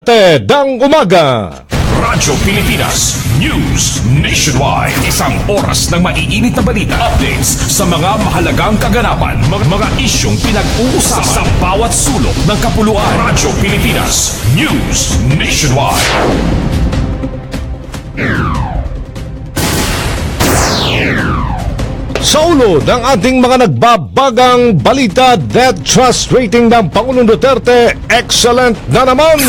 parte ng umaga. Radyo Pilipinas News Nationwide. Isang oras ng maiinit na balita. Updates sa mga mahalagang kaganapan. Mga isyong pinag-uusapan sa bawat sulok ng kapuluan. Radyo Pilipinas News Nationwide. Sa ulo ng ating mga nagbabagang balita, death trust rating ng Pangulong Duterte, excellent na naman!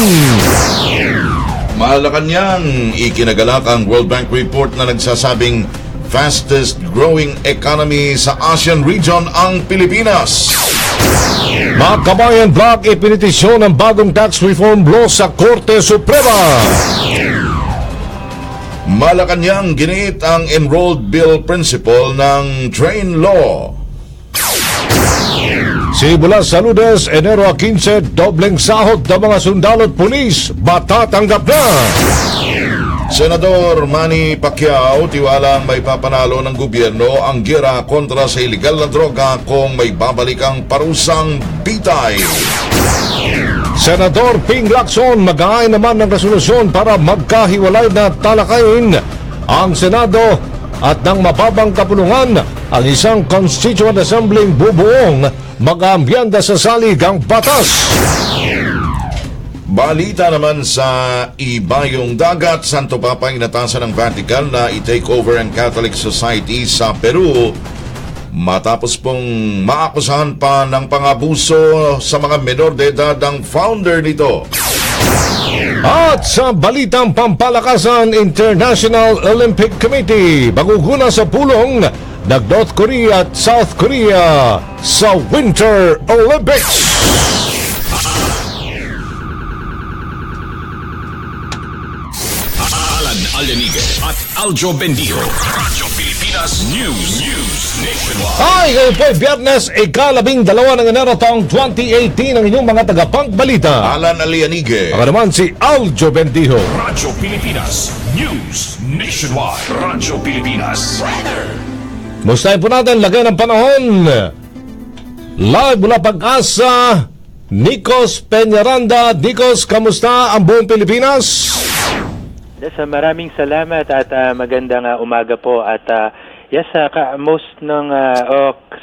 Malacanang ikinagalak ang World Bank report na nagsasabing fastest growing economy sa ASEAN region ang Pilipinas. Mga kabayan block ipinitisyon ng bagong tax reform law sa Korte Suprema. Malacanang giniit ang enrolled bill principle ng train law. Simula sa Lunes, Enero 15, dobleng sahod ng mga sundalo at pulis, matatanggap na. Senador Manny Pacquiao tiwalang may papanalo ng gobyerno ang gira kontra sa iligal na droga kung may babalik ang parusang bitay. Senador Ping Lacson mag-aay naman ng resolusyon para magkahiwalay na talakayin ang Senado at ng mababang kapulungan ang isang Constituent Assembly bubuong mag-aambyenda sa saligang batas. Balita naman sa Ibayong Dagat, Santo Papa inatasan ng Vatican na i-take over ang Catholic Society sa Peru matapos pong maakusahan pa ng pangabuso sa mga menor de edad ang founder nito. At sa balitang pampalakasan, International Olympic Committee maguguna sa pulong ng North Korea at South Korea sa Winter Olympics. Alyanige at Aljo Bendijo. Radyo Pilipinas News Nationwide. Ay, ngayon po Biyernes, ika-12 ng Enero taong 2018 ang inyong mga tagapagbalita. Alan Alyanige. Ako naman si Aljo Bendijo. Radyo Pilipinas News Nationwide. Radyo Pilipinas. Mustahin po natin lagay ng panahon. Live mula Pag-asa, Nikos Peñaranda. Nikos, kamusta ang buong Pilipinas? Yes, maraming salamat at magandang umaga po at yes, most ng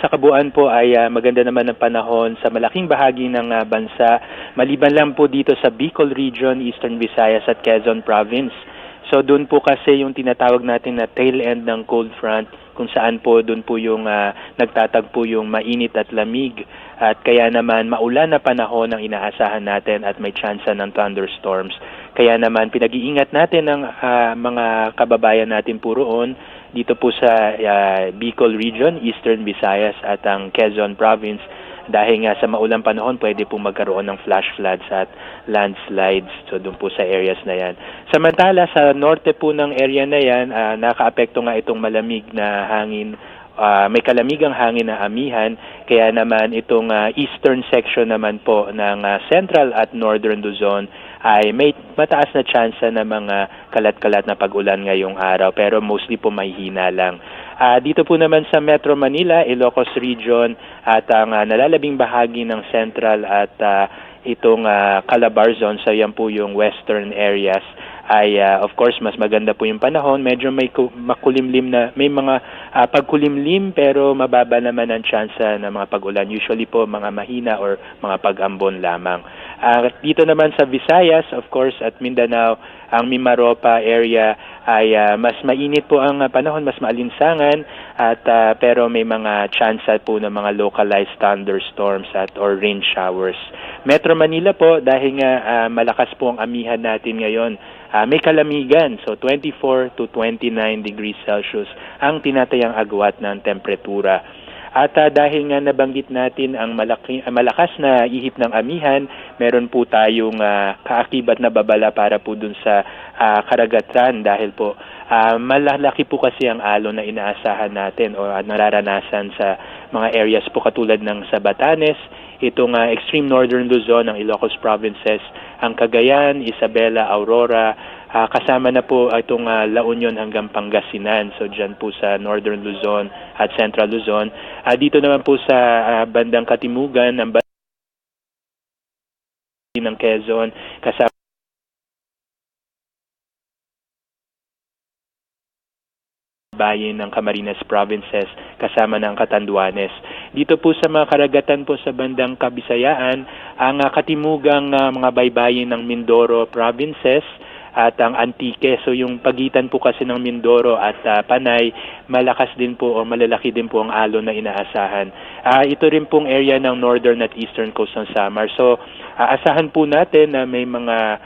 sa kabuuan po ay maganda naman ang panahon sa malaking bahagi ng bansa, maliban lang po dito sa Bicol Region, Eastern Visayas at Quezon Province. So doon po kasi yung tinatawag natin na tail end ng cold front, kung saan po doon po yung nagtatagpo yung mainit at lamig, at kaya naman maulan na panahon ang inaasahan natin at may tsansa ng thunderstorms. Kaya naman pinag-iingat natin ang mga kababayan natin po roon dito po sa Bicol Region, Eastern Visayas at ang Quezon Province, dahil nga sa maulang panahon pwede po magkaroon ng flash floods at landslides, so doon po sa areas na yan. Samantala sa norte po ng area na yan, nakaapekto nga itong malamig na hangin, may kalamigang hangin na amihan, kaya naman itong eastern section naman po ng central at northern Luzon ay may mataas na tsansa na mga kalat-kalat na pag-ulan ngayong araw, pero mostly po mahihina lang. Dito po naman sa Metro Manila, Ilocos Region at ang nalalabing bahagi ng Central at itong Calabar Zone, so yan po yung western areas, ay of course mas maganda po yung panahon. Medyo may makulimlim na, may mga pagkulimlim pero mababa naman ang tsansa ng mga pag-ulan. Usually po mga mahina or mga pag-ambon lamang. Dito naman sa Visayas, of course, at Mindanao, ang Mimaropa area ay mas mainit po ang panahon, mas maalinsangan, at pero may mga tsansa po ng mga localized thunderstorms at or rain showers. Metro Manila po, dahil nga malakas po ang amihan natin ngayon, may kalamigan, so 24 to 29 degrees Celsius ang tinatayang agwat ng temperatura. At dahil nga nabanggit natin ang malakas na ihip ng amihan, meron po tayong kaakibat na babala para po dun sa karagatan, dahil po malalaki po kasi ang alon na inaasahan natin o nararanasan sa mga areas po katulad ng sa Batanes, itong extreme northern Luzon, ang Ilocos provinces, ang Cagayan, Isabela, Aurora, kasama na po itong La Union hanggang Pangasinan. So dyan po sa northern Luzon at central Luzon. Dito naman po sa bandang Katimugan ng Quezon, kasama bayin ng Camarines Provinces kasama ng Catanduanes. Dito po sa mga karagatan po sa bandang Kabisayaan, ang katimugang mga baybayin ng Mindoro Provinces at ang Antique. So yung pagitan po kasi ng Mindoro at Panay, malakas din po o malalaki din po ang alon na inaasahan. Ito rin pong area ng northern at eastern coast ng Samar. So asahan po natin na may mga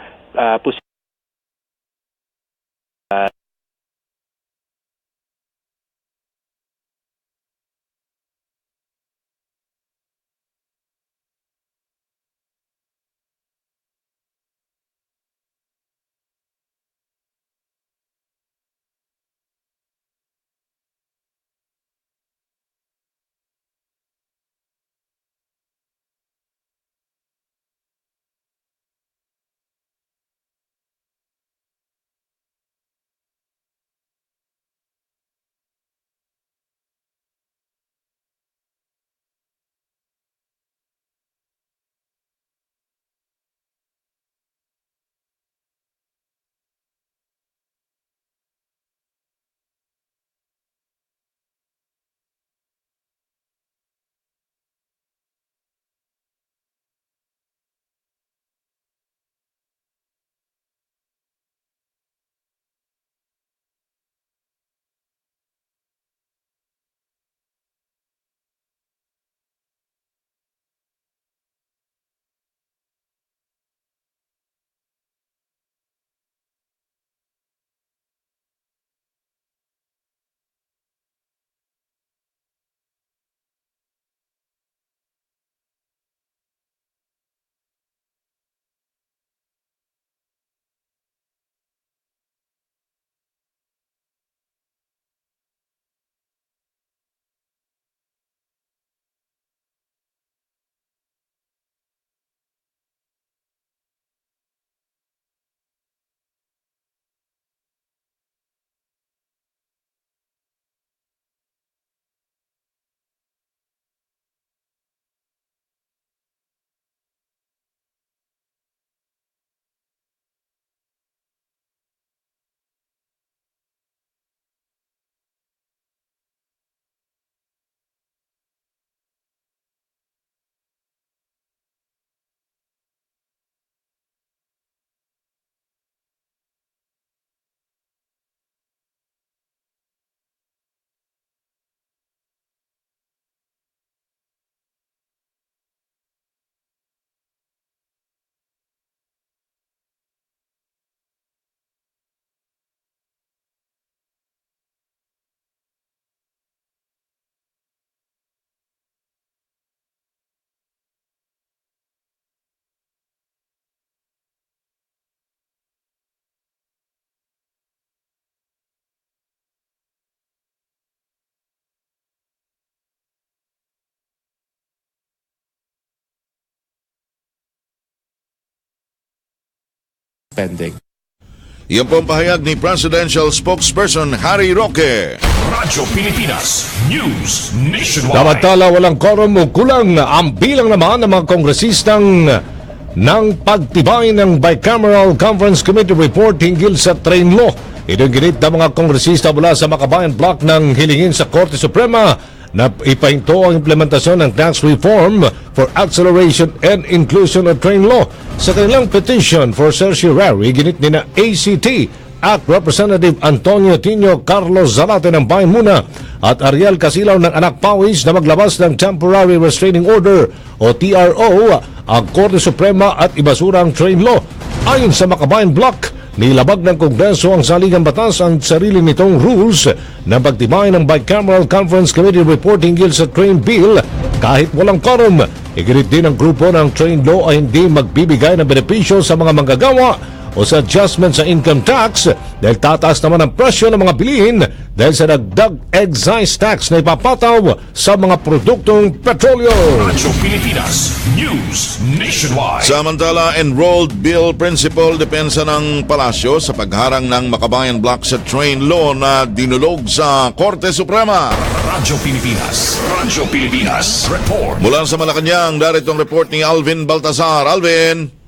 pending. Iyan po ang pahayag ni Presidential Spokesperson Harry Roque. Radyo Pilipinas News Nationwide. Samantala, walang quorum o kulang ang bilang naman ng mga kongresistang ng pagtibay ng Bicameral Conference Committee report hinggil sa train law. Ito ang ginit ng mga kongresista mula sa Makabayan Block ng hilingin sa Korte Suprema na ipahinto ang implementasyon ng tax reform for acceleration and inclusion of train law. Sa kanilang petition for certiorari, ginit ni na ACT at Representative Antonio Tino Carlos Zalate ng Bayan Muna at Ariel Casilaw ng Anak Pawis na maglabas ng Temporary Restraining Order o TRO ang Korte Suprema at ibasura ang train law. Ayon sa Makabayan Block, nilabag ng Kongreso ang saligang batas ang sarili nitong rules na pagtibay ng Bicameral Conference Committee report hinggil sa train bill kahit walang quorum. Iginit din ng grupo ng train law ay hindi magbibigay ng benepisyo sa mga manggagawa o sa adjustment sa income tax dahil tataas naman ang presyo ng mga bilihin dahil sa dagdag excise tax na ipapataw sa mga produktong petrolyo. Radyo Pilipinas News Nationwide. Samantala, enrolled bill principal depensa ng palasyo sa pagharang ng Makabayan Block sa train law na dinulog sa Korte Suprema. Radyo Pilipinas Report. Mula sa Malacanang, daritong report ni Alvin Baltazar. Alvin!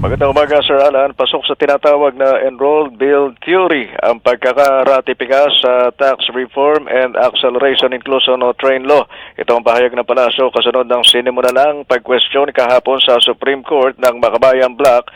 Magandang umaga, Sir Alan. Pasok sa tinatawag na enrolled bill theory ang pagkakaratipika sa tax reform and acceleration inclusion o train law. Ito ang pahayag ng palasyo kasunod ng sinimulan pag-question kahapon sa Supreme Court ng Makabayang Bloc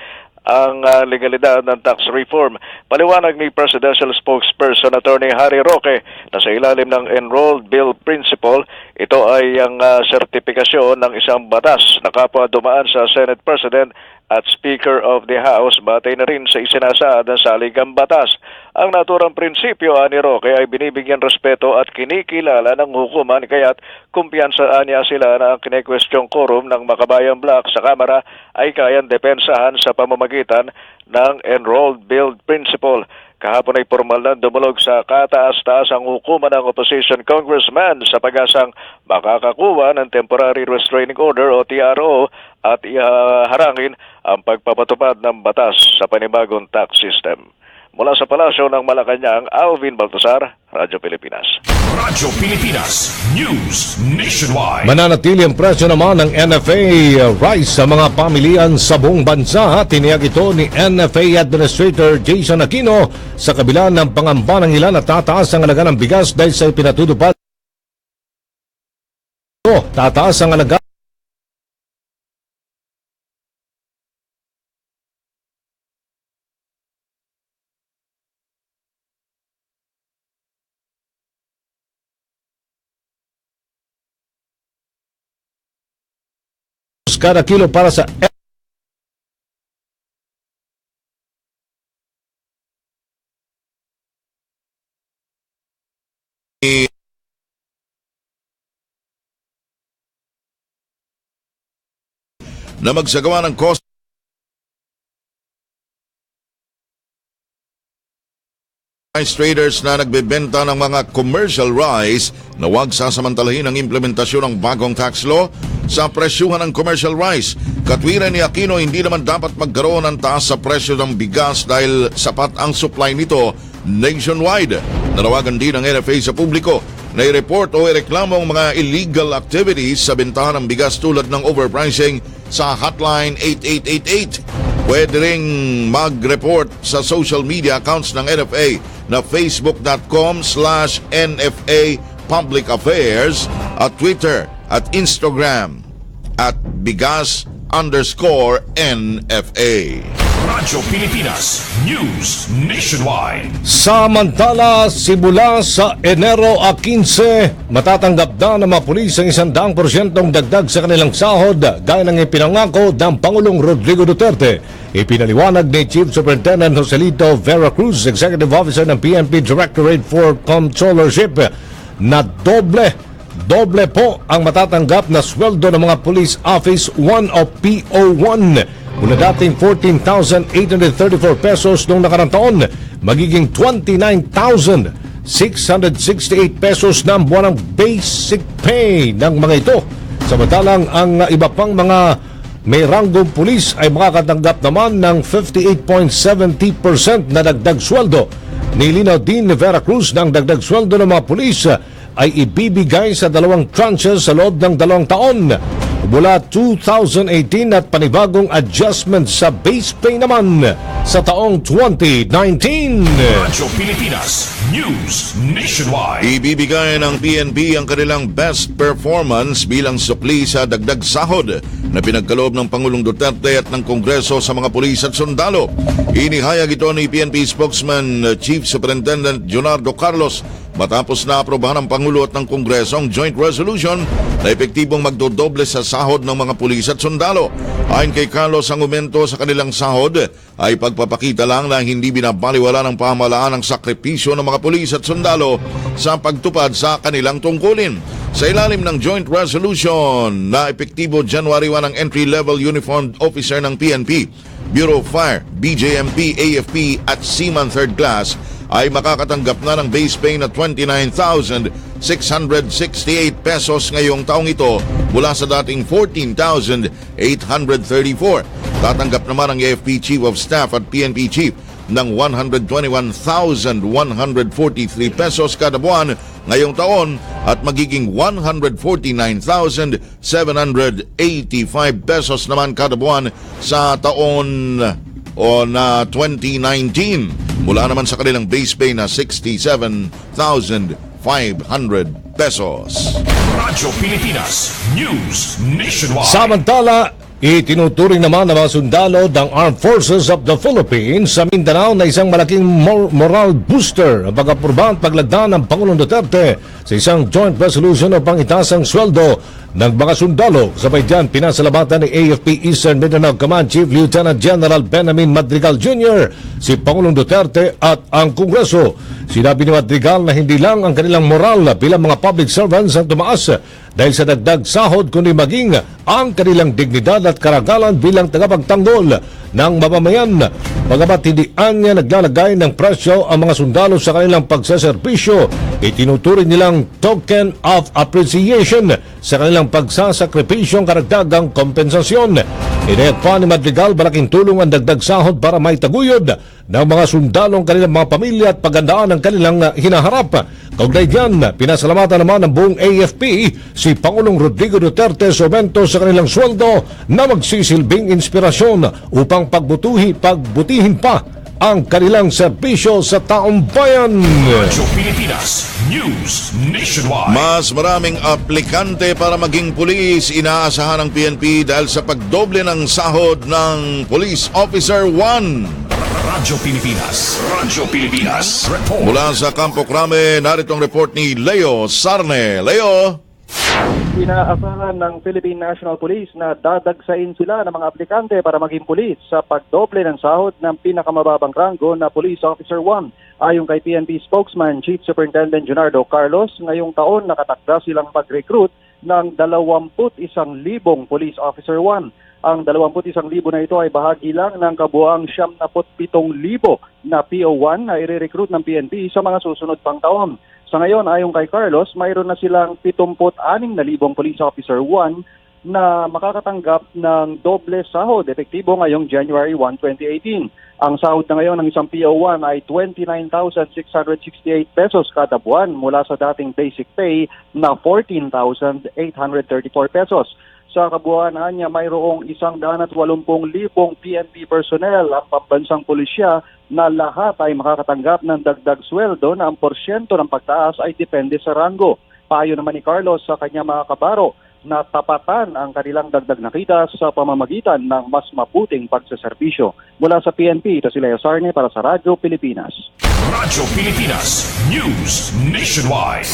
ang legalidad ng tax reform. Paliwanag ni Presidential Spokesperson Attorney Harry Roque na sa ilalim ng enrolled bill principle, ito ay ang sertifikasyon ng isang batas na kapwa dumaan sa Senate President at Speaker of the House, batay na rin sa isinasaad ng saligang batas. Ang naturang prinsipyo, ani Roque, ay binibigyan respeto at kinikilala ng hukuman, kaya't kumpiyansaan niya sila na ang kine-question quorum ng Makabayang Bloc sa Kamara ay kayang depensahan sa pamamagitan ng enrolled bill principle. Kahapon ay formal na dumulog sa kataas-taas ang hukuman ng opposition congressman sa pag-asang makakakuha ng temporary restraining order o TRO at iharangin ang pagpapatupad ng batas sa panibagong tax system. Mula sa Palasyo ng Malacanang, Alvin Baltasar, Radyo Pilipinas. Radyo Pilipinas News Nationwide. Mananatili ang presyo naman ng NFA rice sa mga pamilihan sa buong bansa. Tiniyag ito ni NFA Administrator Jason Aquino sa kabila ng pangamba ng ilan na tataas ang halaga ng bigas dahil sa ipinatutupad. Tataas ang halaga kada kilo para sa na magsagawa ng cost rice traders na nagbebenta ng mga commercial rice na huwag sasamantalahin ang implementasyon ng bagong tax law sa presyuhan ng commercial rice. Katwiran ni Aquino, hindi naman dapat magkaroon ng taas sa presyo ng bigas dahil sapat ang supply nito nationwide. Nanawagan din ng NFA sa publiko na i-report o i-reklamo ang mga illegal activities sa bentahan ng bigas tulad ng overpricing sa hotline 8888. Pwede ring mag-report sa social media accounts ng NFA na facebook.com/NFA Public Affairs at Twitter at Instagram at bigas_NFA. Radyo Pilipinas News Nationwide. Samantala, simula sa Enero 15, matatanggap na ng mga pulis ang 100% dagdag sa kanilang sahod gaya ng ipinangako ng Pangulong Rodrigo Duterte. Ipinaliwanag ni Chief Superintendent Joselito Vera Cruz, Executive Officer ng PNP Directorate for Controllership, na doble po ang matatanggap na sweldo ng mga Police Office 1 o PO1. Mula dating 14,834 pesos noong nakarang taon, magiging 29,668 pesos na ang buwanang basic pay ng mga ito. Samantalang ang iba pang mga may ranggong pulis ay makakatanggap naman ng 58.70% na dagdag sweldo. Nilinaw din ni Vera Cruz na ang dagdag sweldo ng mga pulis ay ibibigay sa 2 tranches sa loob ng 2 taon mula 2018 at panibagong adjustment sa base pay naman sa taong 2019. Radyo Pilipinas News Nationwide. Ibibigay ng PNP ang kanilang best performance bilang supli sa dagdag sahod na pinagkaloob ng Pangulong Duterte at ng Kongreso sa mga pulis at sundalo. Inihayag ito ni PNP spokesman Chief Superintendent Leonardo Carlos matapos na aprobahan ng Pangulo at ng Kongreso ang joint resolution na epektibong magdodoble sa sahod ng mga pulis at sundalo. Ayon kay Carlos, ang aumento sa kanilang sahod ay pagpapakita lang na hindi binabaliwala ng pamahalaan ang sakripisyo ng mga pulis at sundalo sa pagtupad sa kanilang tungkulin. Sa ilalim ng joint resolution na epektibo January 1 ang entry-level uniformed officer ng PNP, Bureau of Fire, BJMP, AFP at Seaman 3rd Class ay makakatanggap na ng base pay na 29,668 pesos ngayong taong ito mula sa dating 14,834. Tatanggap naman ang AFP Chief of Staff at PNP Chief ng 121,143 pesos kada buwan ngayong taon at magiging 149,785 pesos naman kada buwan sa taon na 2019 mula naman sa kanilang base pay na 67,500 pesos. Radyo Pilipinas News Nationwide. Samantala, itinuturing naman ng mga sundalo ng Armed Forces of the Philippines sa Mindanao na isang malaking moral booster ang pag-apruba at paglagda ng Pangulong Duterte sa isang joint resolution upang itaas ang sweldo ng mga sundalo. Sabay diyan, pinasalamatan ni AFP Eastern Mindanao Command Chief Lieutenant General Benjamin Madrigal Jr. si Pangulong Duterte at ang Kongreso. Sinabi ni Madrigal na hindi lang ang kanilang moral bilang mga public servants ang tumaas dahil sa dagdag sahod, kundi maging ang kanilang dignidad at karagalan bilang tagapagtanggol ng mamamayan. Bagamat hindi anya naglalagay ng presyo ang mga sundalo sa kanilang pagsaservisyo, itinuturing nilang token of appreciation sa kanilang pagsasakripisyong karagdagang kompensasyon. Inayat pa ni Madrigal, malaking tulong ang dagdag sahod para maitaguyod ng mga sundalo ang kanilang mga pamilya at pagandaan ng kanilang hinaharap. Kaugnay diyan, pinasalamatan naman ng buong AFP si Pangulong Rodrigo Duterte sa aumento sa kanilang sweldo na magsisilbing inspirasyon upang pagbutihin pa ang kanilang serbisyo sa taong bayan. Radyo Pilipinas News Nationwide. Mas maraming aplikante para maging pulis inaasahan ng PNP dahil sa pagdoble ng sahod ng Police Officer 1. Radyo Pilipinas Report. Mula sa Campo Crame, narito ang report ni Leo Sarne. Leo? Inaasahan ng Philippine National Police na dadagsain sila ng mga aplikante para maging pulis sa pagdoble ng sahod ng pinakamababang ranggo na Police Officer 1. Ayon kay PNP spokesman Chief Superintendent Junardo Carlos, ngayong taon nakatakda silang mag-recruit ng 21,000 Police Officer 1. Ang 21,000 na ito ay bahagi lang ng kabuuang 77,000 na PO1 na i-recruit ng PNP sa mga susunod pang taon. Sa ngayon, ayon kay Carlos, mayroon na silang 76,000 Police Officer 1 na makakatanggap ng doble sahod epektibo ngayong January 1, 2018. Ang sahod na ngayon ng isang PO1 ay 29,668 pesos kada buwan mula sa dating basic pay na 14,834 pesos. Sa kabuuan niya, mayroong 180,000 PNP personnel ang pambansang pulisya na lahat ay makakatanggap ng dagdag sweldo na ang porsyento ng pagtaas ay depende sa rango. Payo naman ni Carlos sa kanya mga kabaro na tapatan ang kanilang dagdag na kita sa pamamagitan ng mas mabuting pagsaserbisyo. Mula sa PNP, ito si Leo Sarne para sa Radyo Pilipinas. Radyo Pilipinas News Nationwide.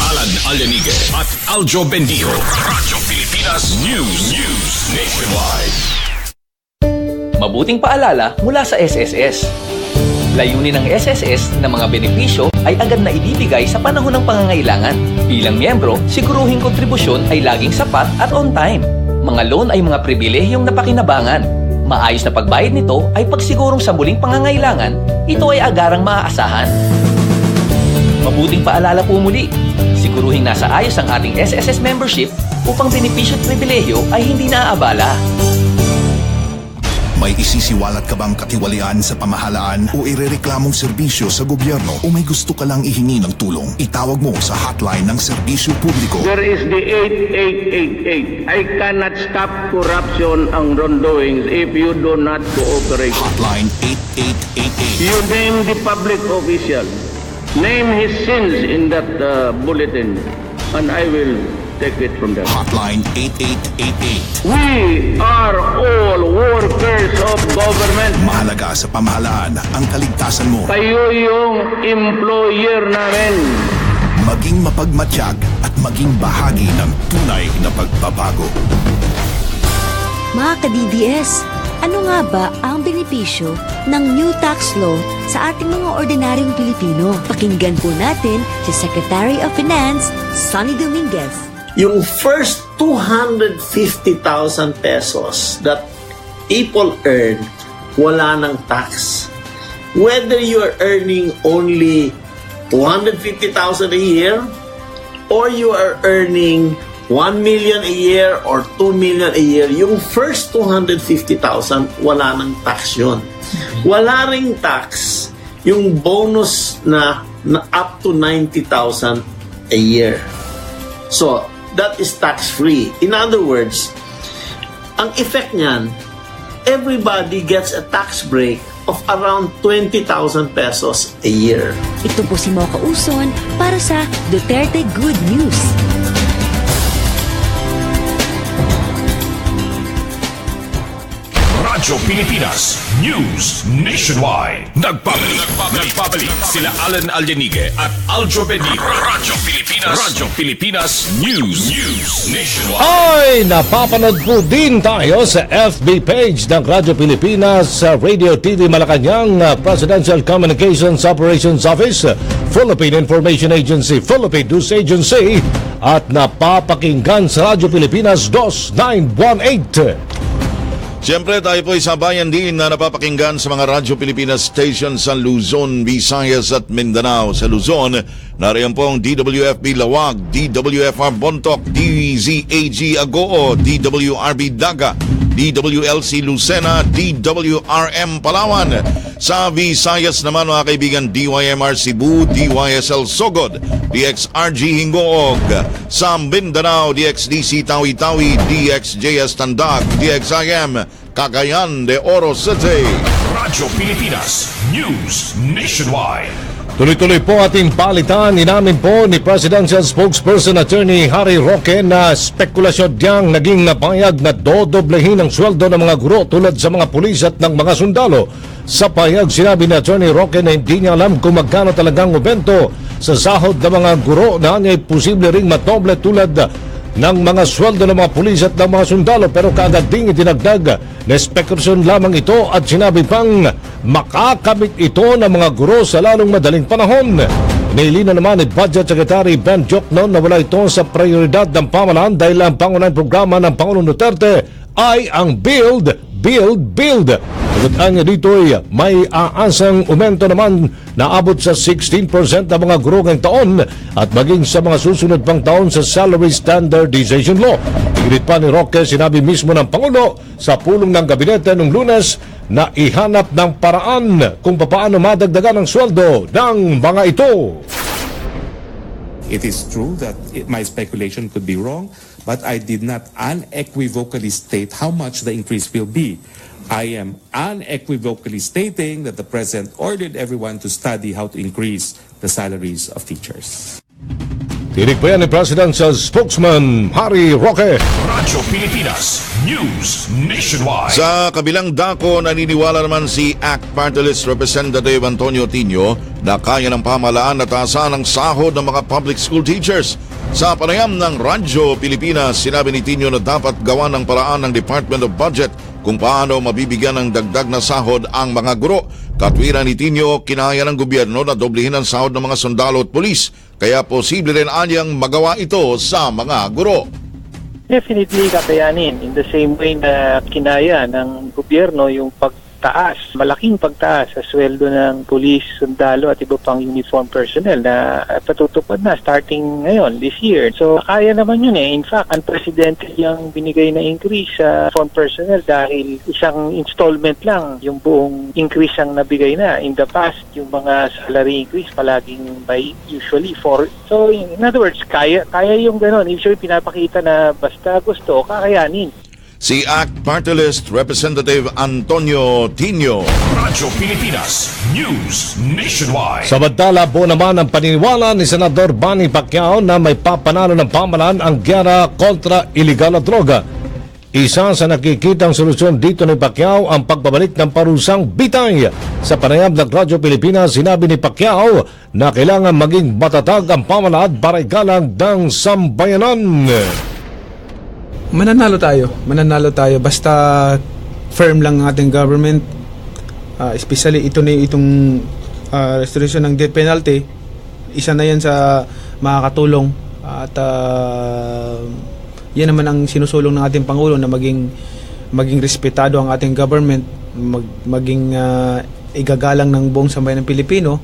Alan Alyanige at Aljo Bendijo. Radyo Pilipinas News Nationwide. Mabuting paalala mula sa SSS. Layunin ng SSS na mga benepisyo ay agad na ibibigay sa panahon ng pangangailangan. Bilang miyembro, siguruhing kontribusyon ay laging sapat at on time. Mga loan ay mga pribilehiyong napakinabangan. Maayos na pagbayad nito ay pagsigurong sa muling pangangailangan, ito ay agarang maaasahan. Mabuting paalala po muli, siguruhing nasa ayos ang ating SSS membership upang benepisyo at pribilehiyo ay hindi naaabala. May isisiwalat ka bang katiwalian sa pamahalaan o irereklamong serbisyo sa gobyerno o may gusto ka lang ihingi ng tulong? Itawag mo sa hotline ng serbisyo publiko. There is the 8888. I cannot stop corruption and wrongdoings if you do not cooperate. Hotline 8888. You name the public official. Name his sins in that bulletin and I will take it from there. Hotline 8888. We are all workers of government. Mahalaga sa pamahalaan ang kaligtasan mo. Kayo yung employer namin. Maging mapagmatsyag at maging bahagi ng tunay na pagbabago. Mga ka-DDS, ano nga ba ang benepisyo ng new tax law sa ating mga ordinaryong Pilipino? Pakinggan po natin si Secretary of Finance, Sonny Dominguez. Yung first 250,000 pesos that people earn, wala ng tax. Whether you are earning only 250,000 a year or you are earning 1 million a year or 2 million a year, yung first 250,000, wala ng tax yun. Wala ring tax yung bonus na up to 90,000 a year. So, that is tax-free. In other words, ang effect niyan, everybody gets a tax break of around 20,000 pesos a year. Ito po si Mocha Uson para sa Duterte Good News. Radyo Pilipinas News Nationwide. Nagpabalik sila Alan Aldenige at Aljo Benito. Radyo Pilipinas News Nationwide. Ay, napapanood po din tayo sa FB page ng Radyo Pilipinas sa Radio TV Malacanang, Presidential Communications Operations Office, Philippine Information Agency, Philippine News Agency, at napapakinggan sa Radyo Pilipinas 2918. Siyempre tayo po isabayan din na napapakinggan sa mga Radyo Pilipinas stations sa Luzon, Visayas at Mindanao. Sa Luzon, nariyan po ang DWFB Lawag, DWFR Bontoc, DZAG Agoo, DWRB Daga, DWLC Lucena, DWRM Palawan. Sa Visayas naman mga kaibigan, DYMR Cebu, DYSL Sogod, DXRG Hingoog. Sa Mindanao, DXDC Tawi-Tawi, DXJS Tandag, DXIM Cagayan de Oro City. Radyo Pilipinas News Nationwide. Tuloy-tuloy po ating palitan. Inamin po ni Presidential Spokesperson Attorney Harry Roque na spekulasyon diyang naging napayag na dodoblehin ang sweldo ng mga guro tulad sa mga pulis at ng mga sundalo. Sa payag, sinabi ni Attorney Roque na hindi niya alam kung magkano talagang aumento sa sahod ng mga guro na niya ay posible ring matoble tulad ng mga sweldo ng mga pulis at ng mga sundalo, pero kaagad ding itinagdag na spekulasyon lamang ito at sinabi pang makakamit ito ng mga guro sa lalong madaling panahon. Nailina naman ni Budget Secretary Ben Jokno na wala ito sa prioridad ng pamahalaan dahil ang pangunahing programa ng Pangulong Duterte ay ang Build. Pagkataan niya dito ay may aasang aumento naman na abot sa 16% ng mga guro ngayong taon at maging sa mga susunod pang taon sa Salary Standardization Law. Higit pa ni Roque, sinabi mismo ng Pangulo sa pulong ng gabinete noong Lunes na ihanap ng paraan kung paano madagdagan ang sweldo ng mga ito. It is true that my speculation could be wrong, but I did not unequivocally state how much the increase will be. I am unequivocally stating that the President ordered everyone to study how to increase the salaries of teachers. Tinig pa yan ni Presidential Spokesman Harry Roque. Radyo Pilipinas News Nationwide. Sa kabilang dako, naniniwala naman si ACT Party List Representative Antonio Tino na kaya ng pamahalaan na taasan ang sahod ng mga public school teachers. Sa panayam ng Radyo Pilipinas, sinabi ni Tino na dapat gawa ng paraan ng Department of Budget kung paano mabibigyan ng dagdag na sahod ang mga guro. Katwiran ni Tino, kinaya ng gobyerno na doblehin ang sahod ng mga sundalo at pulis, kaya posible rin anyang magawa ito sa mga guro. Definitely kakayanin in the same way na kinaya ng gobyerno yung malaking pagtaas sa sweldo ng pulis, sundalo at iba pang uniform personnel na patutupad na starting ngayon, this year. So, kaya naman yun eh. In fact, unprecedented yung binigay na increase sa uniform personnel dahil isang installment lang yung buong increase ang nabigay na. In the past, yung mga salary increase palaging by usually 4. So, in other words, kaya yung gano'n. Usually, pinapakita na basta gusto, kakayanin. Si ACT Party List Representative Antonio Tino. Radyo Pilipinas News Nationwide. Samantala po naman ang paniniwala ni Senador Manny Pacquiao na may papanalo ng pamahalaan ang giyera kontra iligal na droga. Isa sa nakikitang solusyon dito ni Pacquiao ang pagbabalik ng parusang bitay. Sa panayam ng Radyo Pilipinas, sinabi ni Pacquiao na kailangan maging matatag ang pamahalaan para igalang ng sambayanan. Mananalo tayo basta firm lang ang ating government, especially itong restoration ng death penalty. Isa na yan sa makakatulong at yan naman ang sinusulong ng ating Pangulo na maging respetado ang ating government, maging igagalang ng buong sambayan ng Pilipino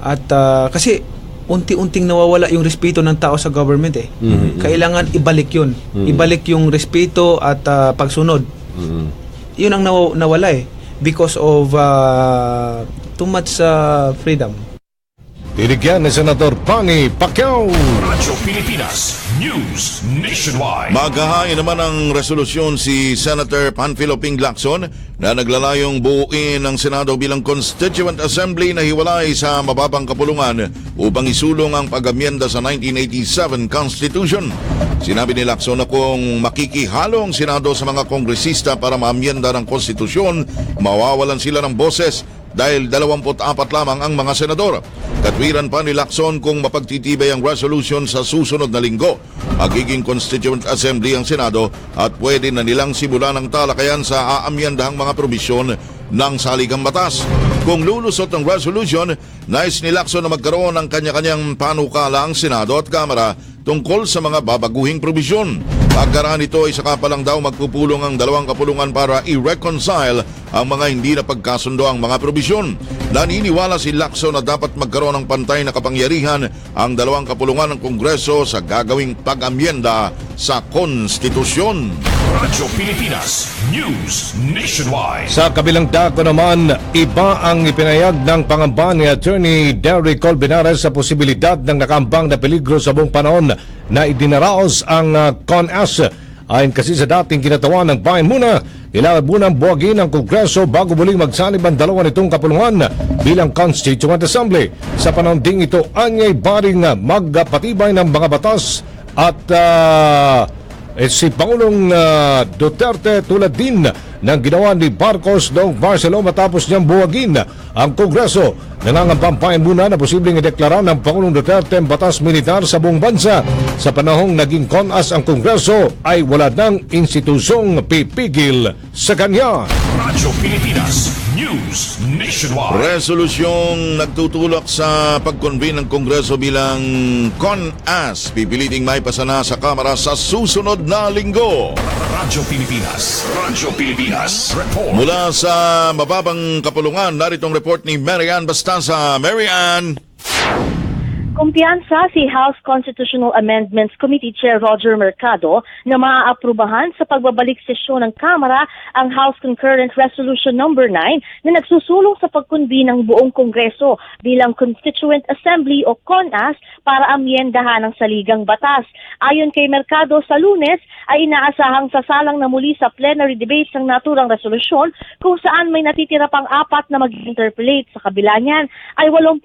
at kasi unti-unting nawawala yung respeto ng tao sa government eh. Kailangan ibalik yun. Ibalik yung respeto at pagsunod. Yun ang nawala eh. Because of too much freedom. Tinigyan ni Senador Manny Pacquiao. Radyo Pilipinas News Nationwide. Maghahain naman ng resolusyon si Senator Panfilo Ping Lacson na naglalayong buuin ang Senado bilang Constituent Assembly na hiwalay sa mababang kapulungan upang isulong ang pag-amyenda sa 1987 Constitution. Sinabi ni Lacson na kung makikihalo ang Senado sa mga kongresista para maamyenda ng konstitusyon, mawawalan sila ng boses dahil 24 lamang ang mga senador. Katwiran pa ni Lacson kung mapagtitibay ang resolution sa susunod na linggo, magiging Constituent Assembly ang Senado at pwede na nilang simulan ang talakayan sa aamyendahang mga probisyon ng saligang batas. Kung lulusot ang resolution, nais ni Lacson na magkaroon ng kanya-kanyang panukala ang Senado at Kamara tungkol sa mga babaguhing probisyon. Pagkaraan ito ay saka pa lang daw magpupulong ang dalawang kapulungan para i-reconcile ang mga hindi napagkasundo ang mga probisyon. Naniniwala si Lacson na dapat magkaroon ng pantay na kapangyarihan ang dalawang kapulungan ng Kongreso sa gagawing pag-amyenda sa Konstitusyon. Radyo Pilipinas News Nationwide. Sa kabilang dako naman, iba ang ipinayag ng pangamba ni Attorney Derrick Colbinares sa posibilidad ng nakambang na peligro sa buong panahon na idinaraos ang CONAS. Ayon kasi sa dating kinatawan ng bayan muna, kailangan munang buwagin ang Kongreso bago muling magsanib ang dalawa nitong kapulungan bilang Constituent Assembly. Sa panahon ding ito, anyay baring magpatibay ng mga batas at si Pangulong Duterte tulad din ng ginawa ni Marcos noong Barcelona matapos niyang buwagin ang Kongreso. Nangangampampayan muna na posibleng ideklara ng Pangulong Duterte ang batas militar sa buong bansa. Sa panahong naging CONAS ang Kongreso ay wala ng institusyong pipigil sa kanya. Radyo Pilipinas News Nationwide. Resolusyong nagtutulak sa pag-convene ng Kongreso bilang CONAS pipiliting may pasana sa Kamara sa susunod na linggo. Radyo Pilipinas Report. Mula sa mababang kapulungan, naritong report ni Marian Bastanza. Marian! Kumpiyansa si House Constitutional Amendments Committee Chair Roger Mercado na maaaprubahan sa pagbabalik sesyon ng Kamara ang House Concurrent Resolution No. 9 na nagsusulong sa pagkunbi ng buong Kongreso bilang Constituent Assembly o CONAS para amyendahan ang saligang batas. Ayon kay Mercado, sa Lunes ay inaasahang sasalang na muli sa plenary debates ang naturang resolusyon kung saan may natitira pang 4 na mag-interpolate. Sa kabila niyan ay 80%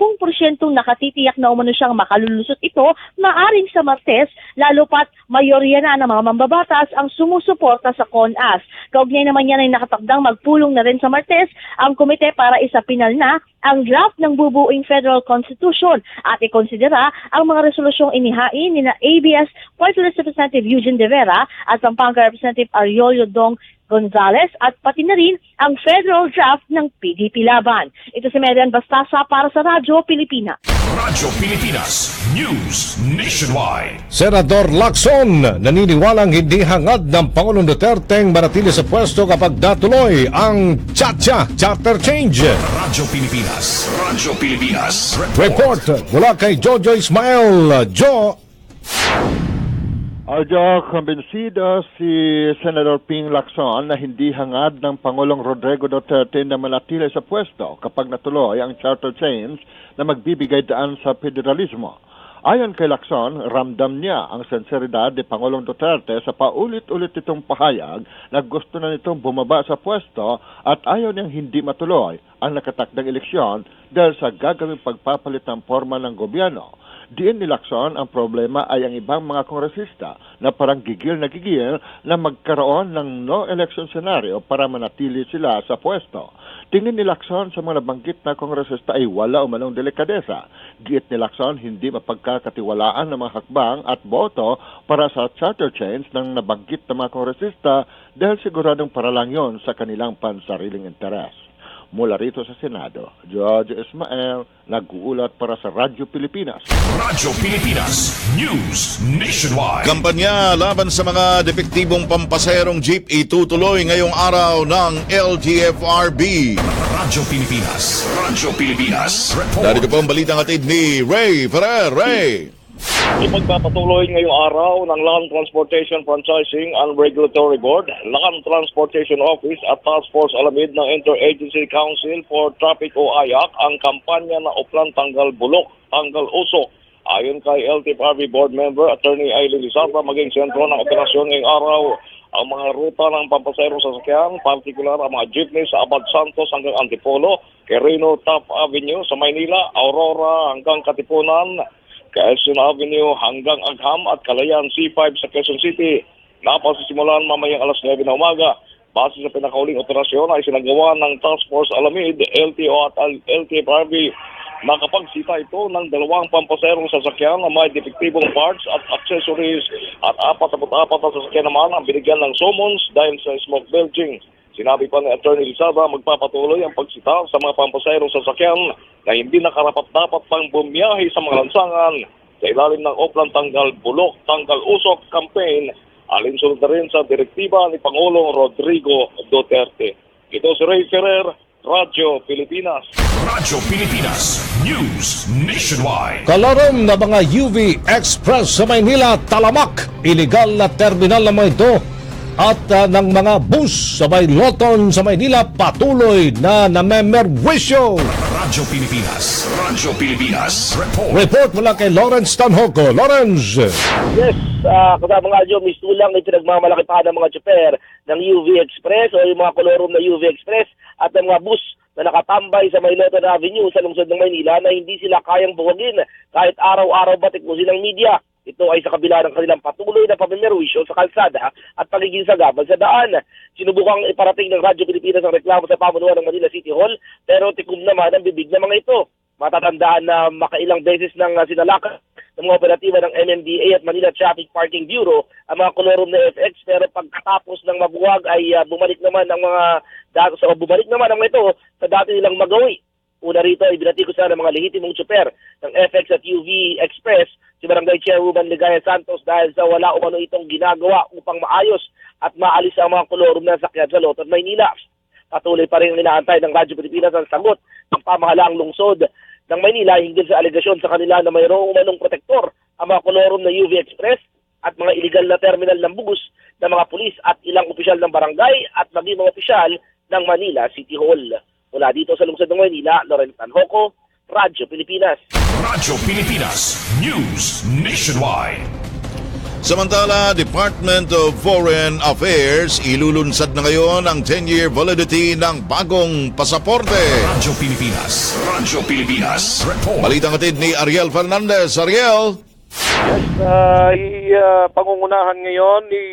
nakatitiyak na umano siyang makalulusot ito, maaring sa Martes, lalo pat mayorya na ng mga mambabatas ang sumusuporta sa CONAS. Kaugnay naman yan ay nakatakdang magpulong na rin sa Martes ang komite para isapinal na ang draft ng bubuing Federal Constitution at ikonsidera ang mga resolusyong inihain ni na ABS Party List Representative Eugene De Vera at Pampanga Representative Ariolio Dong Gonzales at pati na rin ang federal draft ng PDP Laban. Ito si Marian Bastasa para sa Radyo Pilipinas. Radyo Pilipinas News Nationwide. Senador Lacson naniniwalang hindi hangad ng Pangulong Duterte ang manatili sa pwesto kapag natuloy ang charter change. Radyo Pilipinas Report mula kay Jojo Ismael. Jo. Aljo, kumbensida si Senator Ping Lacson na hindi hangad ng Pangulong Rodrigo Duterte na manatili sa pwesto kapag natuloy ang charter change na magbibigay daan sa federalismo. Ayon kay Lacson, ramdam niya ang sinseridad ni Pangulong Duterte sa paulit-ulit itong pahayag na gusto na nitong bumaba sa pwesto at ayaw niyang hindi matuloy ang nakatakdang eleksyon dahil sa gagawing pagpapalit ng forma ng gobyerno. Diin ni Lacson, ang problema ay ang ibang mga kongresista na parang gigil na magkaroon ng no-election scenario para manatili sila sa pwesto. Tingin ni Lacson sa mga nabanggit na kongresista ay wala umanong delikadesa. Giit ni Lacson, hindi mapagkakatiwalaan ng mga hakbang at boto para sa charter change ng nabanggit na mga kongresista dahil siguradong para lang yon sa kanilang pansariling interes. Mula rito sa Senado, George Ismael, nag-uulat para sa Radyo Pilipinas. Radyo Pilipinas News Nationwide. Kampanya laban sa mga depektibong pampaserong jeep itutuloy ngayong araw ng LTFRB. Radyo Pilipinas Report. Narito po ang balitang atid ni Ray Ferrer. Ray! Ipagpapatuloy ngayong araw ng Land Transportation Franchising and Regulatory Board, Land Transportation Office at Task Force Alamid ng Interagency Council for Traffic o AYAC ang kampanya na Uplan Tanggal Bulok, Tanggal Usok. Ayon kay LTFRB Board Member Attorney Aileen Lizarra, maging sentro ng operasyon ngayong araw ang mga ruta ng pampasayrong sasakyan, partikular ang mga jeepney sa Abad Santos hanggang Antipolo, Quirino Top Avenue sa Maynila, Aurora hanggang Katipunan, Quezon Avenue hanggang Agham at Calayan C5 sa Quezon City. Napasisimulan mamayang alas 9 na umaga. Base sa pinakauling operasyon ay sinagawa ng Task Force Alamid, LTO at LTFRB. Nakapagsita ito ng 2 pampaserong sasakyan na may depektibong parts at accessories at 44 na sasakyan naman ang binigyan ng summons dahil sa smoke belching. Sinabi pa ni Attorney Lizarra, magpapatuloy ang pagsita sa mga pampasayrong sasakyan na hindi nakarapat-dapat pang bumiyahe sa mga lansangan sa ilalim ng Uplan Tanggal Bulok, Tanggal Usok campaign, alinsunod na rin sa direktiba ni Pangulong Rodrigo Duterte. Ito si Ray Ferrer, Radyo Pilipinas. Radyo Pilipinas News Nationwide. Kalarom na mga UV Express sa Maynila, talamak. Illegal na terminal naman ito. At ng mga bus sa Bayloton sa Maynila patuloy na namemerwisyo. Radyo Pilipinas. Radyo Pilipinas. Report mula kay Lawrence Tanhoco. Lawrence. Yes, kasama nga Joe, mistulang na pinagmamalaki pa ng mga tsuper ng UV Express o yung mga kolorum na UV Express at ng mga bus na nakatambay sa Bayloton Avenue sa lungsod ng Maynila na hindi sila kayang buwagin kahit araw-araw batik mo silang media. Ito ay sa kabila ng kanilang patuloy na pamimerwisyo sa kalsada at pagiging sagabal sa daan. Sinubukang iparating ng Radyo Pilipinas ang reklamo sa pamunuan ng Manila City Hall pero tikom naman ang bibig ng mga ito. Matatandaan na makailang beses ng sinalakan ng mga operatiba ng MMDA at Manila Traffic Parking Bureau ang mga kolorum na FX pero pagkatapos ng mabuwag ay bumalik naman ang mga ito sa dati nilang magawi. Una rito ay binatikos na ng mga lehitimong tsuper ng FX at UV Express si Barangay Chairwoman Ligaya Santos dahil sa wala umano itong ginagawa upang maayos at maalis ang mga kolorum na sakyan sa Loton, Maynila. Patuloy pa rin ang inaantay ng Radyo Pilipinas ang sagot ng pamahalaang lungsod ng Maynila hinggil sa alegasyon sa kanila na mayroong umanong protektor ang mga kolorum na UV Express at mga illegal na terminal ng bus ng mga pulis at ilang opisyal ng barangay at maging mga opisyal ng Manila City Hall. Mula dito sa lungsod ng Maynila, Lawrence Tanhoco, Radyo Pilipinas. Radyo Pilipinas News Nationwide. Samantala, Department of Foreign Affairs ilulunsad na ngayon ang 10-year validity ng bagong pasaporte. Radyo Pilipinas. Radyo Pilipinas. Report. Balitang hatid ni Ariel Fernandez. Ariel. Yes, pangungunahan ngayon ni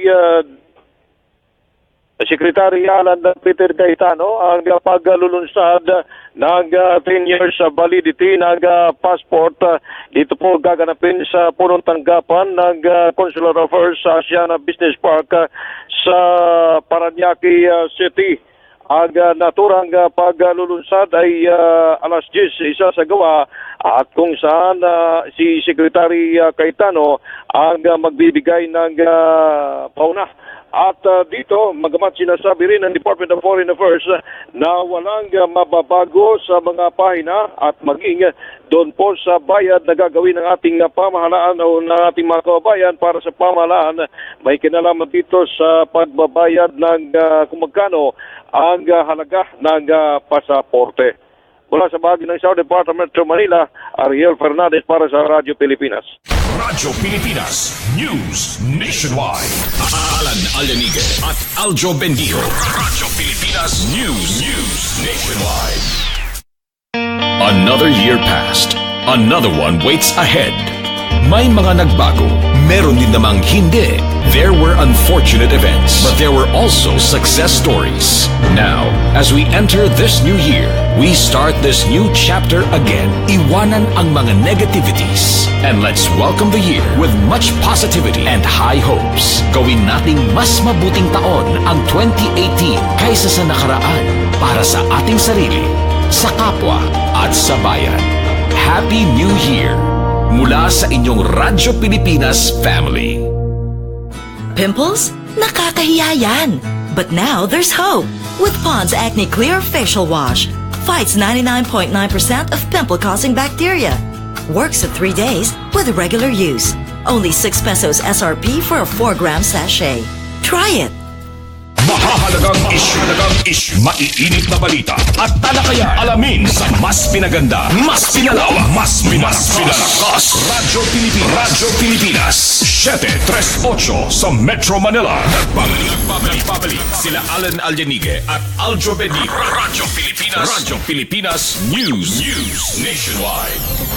Secretary Alan Peter Cayetano ang paglulunsad ng 10 years validity ng passport. Dito po gaganapin sa punong tanggapan ng Consular Affairs sa Asiana Business Park sa Parañaque City. Ang naturang paglulunsad ay alas 10 isa sa gawa at kung saan si Secretary Cayetano ang magbibigay ng pauna. At dito, magamat sinasabi rin ng Department of Foreign Affairs na walang mababago sa mga pahina at maging doon po sa bayad na gagawin ng ating pamahalaan o ng ating mga kababayan para sa pamahalaan, may kinalaman dito sa pagbabayad ng kung magkano ang halaga ng pasaporte. Mula sa bahagi ng South Department of Manila, Ariel Fernandez para sa Radyo Pilipinas. Radyo Pilipinas News Nationwide. Alan Alanigue at Aljo Bendijo. Radyo Pilipinas News Nationwide. Another year passed. Another one waits ahead. May mga nagbago. Meron din namang hindi. There were unfortunate events, but there were also success stories. Now, as we enter this new year, we start this new chapter again. Iwanan ang mga negativities. And let's welcome the year with much positivity and high hopes. Gawin nating mas mabuting taon ang 2018 kaysa sa nakaraan para sa ating sarili, sa kapwa at sa bayan. Happy New Year! Mula sa inyong Radyo Pilipinas family. Pimples? Nakakahiya yan. But now there's hope. With Pond's Acne Clear Facial Wash. Fights 99.9% of pimple-causing bacteria. Works at 3 days with regular use. Only 6 pesos SRP for a 4-gram sachet. Try it. Mahahalagang issue, maiinit na balita at talakayan. Alamin sa mas pinaganda, mas pinalawak, mas pinalakas. Radyo Pilipinas 738 sa Metro Manila. Nagbabalik sila Alan Aljanige at Aljo Benito. Radyo Pilipinas News Nationwide.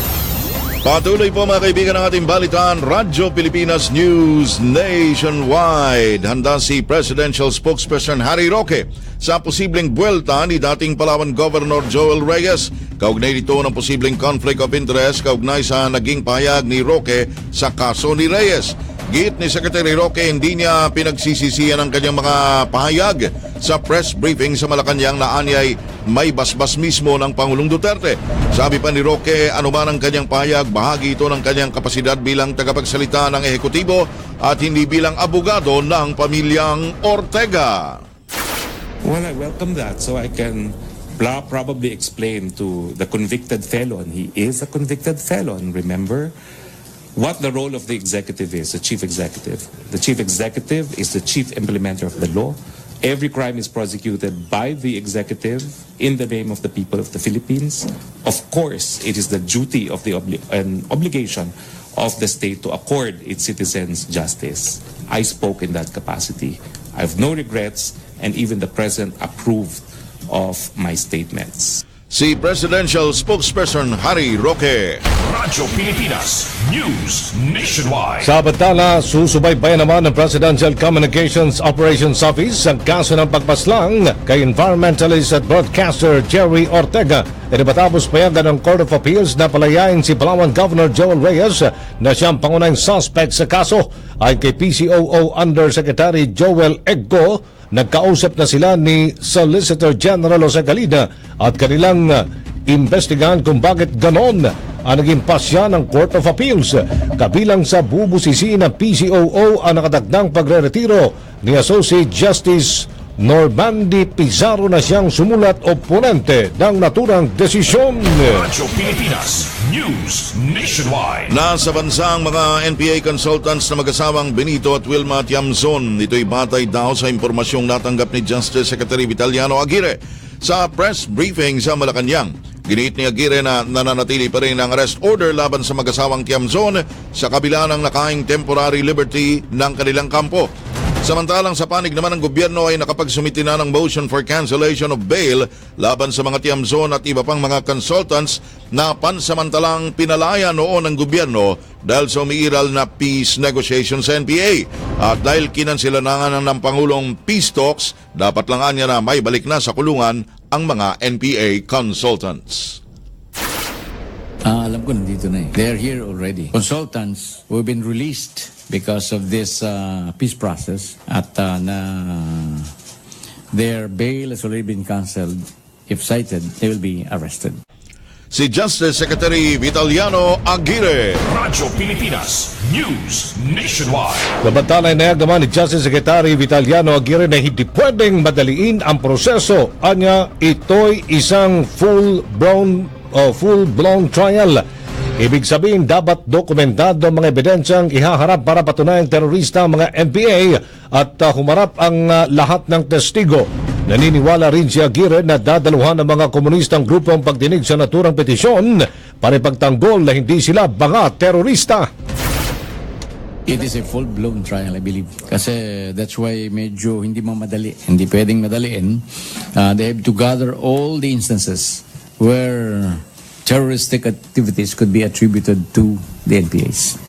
Patuloy po mga kaibigan ng ating balitaan, Radyo Pilipinas News Nationwide. Handa si Presidential Spokesperson Harry Roque sa posibleng buwelta ni dating Palawan Governor Joel Reyes. Kaugnay nito ng posibleng conflict of interest kaugnay sa naging pahayag ni Roque sa kaso ni Reyes. Giit ni Secretary Roque, hindi niya pinagsisisihan ang kanyang mga pahayag sa press briefing sa Malacanang na anyay may basbas mismo ng Pangulong Duterte. Sabi pa ni Roque, anuman ang kanyang pahayag, bahagi ito ng kanyang kapasidad bilang tagapagsalita ng ehekutibo at hindi bilang abogado ng pamilyang Ortega. Well, I welcome that so I can probably explain to the convicted felon. He is a convicted felon, remember? What the role of the executive is, the chief executive. The chief executive is the chief implementer of the law. Every crime is prosecuted by the executive in the name of the people of the Philippines. Of course, it is the duty of the obligation of the state to accord its citizens justice. I spoke in that capacity. I have no regrets, and even the President approved of my statements. Si Presidential Spokesperson Harry Roque. Radyo Pilipinas News Nationwide. Samantala, susubaybayan naman ng Presidential Communications Operations Office ang kaso ng pagpaslang kay environmentalist at broadcaster Jerry Ortega. Matapos payagan ng Court of Appeals na palayain si Palawan Governor Joel Reyes na siyang pangunahing suspect sa kaso. Ay kay PCOO Undersecretary Joel Eggo, nagkausap na sila ni Solicitor General Jose Galina at kanilang investigahan kung bakit ganon ang naging pasya ng Court of Appeals. Kabilang sa bubusisi ng PCOO ang nakadagdang pagre-retiro ni Associate Justice Normandi Pizarro na siyang sumulat oponente ng naturang desisyon. Radyo Pilipinas News Nationwide. Nasa bansa ang mga NPA consultants na mag-asawang Benito at Wilma Tiamzon. Ito'y batay daw sa impormasyong natanggap ni Justice Secretary Vitaliano Aguirre sa press briefing sa Malacanang. Giniit ni Aguirre na nananatili pa rin ang arrest order laban sa mag-asawang Tiamzon sa kabila ng nakaing temporary liberty ng kanilang kampo. Samantalang sa panig naman ng gobyerno ay nakapagsumiti na ng motion for cancellation of bail laban sa mga Tiamzon at iba pang mga consultants na pansamantalang pinalaya noon ng gobyerno dahil sa umiiral na peace negotiation sa NPA. At dahil kinansila na nga ng Pangulong peace talks, dapat lang niya na may balik na sa kulungan ang mga NPA consultants. Alam ko nandito na eh. They're here already. Consultants who have been released because of this peace process at their bail has already been cancelled. If cited, they will be arrested. Si Justice Secretary Vitaliano Aguirre. Radyo Pilipinas News Nationwide. Nabantalay na naman ni Justice Secretary Vitaliano Aguirre na hindi pwedeng madaliin ang proseso. Anya, ito'y isang full-blown trial. Ibig sabihin, dapat dokumentado ang mga ebidensyang ihaharap para patunayang terorista ang mga NPA at humarap ang lahat ng testigo. Naniniwala rin si Aguirre na dadaluhan ng mga komunistang grupo ang pagdinig sa naturang petisyon para ipagtanggol na hindi sila mga terorista. It is a full-blown trial, I believe. Kasi that's why medyo hindi mamadali. Hindi pwedeng madaliin. They have to gather all the instances where terroristic activities could be attributed to the NPAs.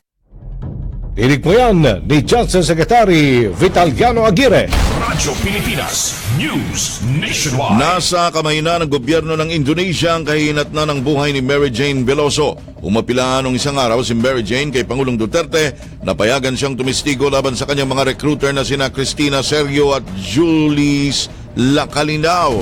Inig mo yan ni Justice Secretary Vitaliano Aguirre. Radyo Pilipinas News Nationwide. Nasa kamay na ng gobyerno ng Indonesia ang kahinat na ng buhay ni Mary Jane Veloso. Umapila nung isang araw si Mary Jane kay Pangulong Duterte na payagan siyang tumistigo laban sa kanyang mga recruiter na sina Cristina Sergio at Julis Lacalinao.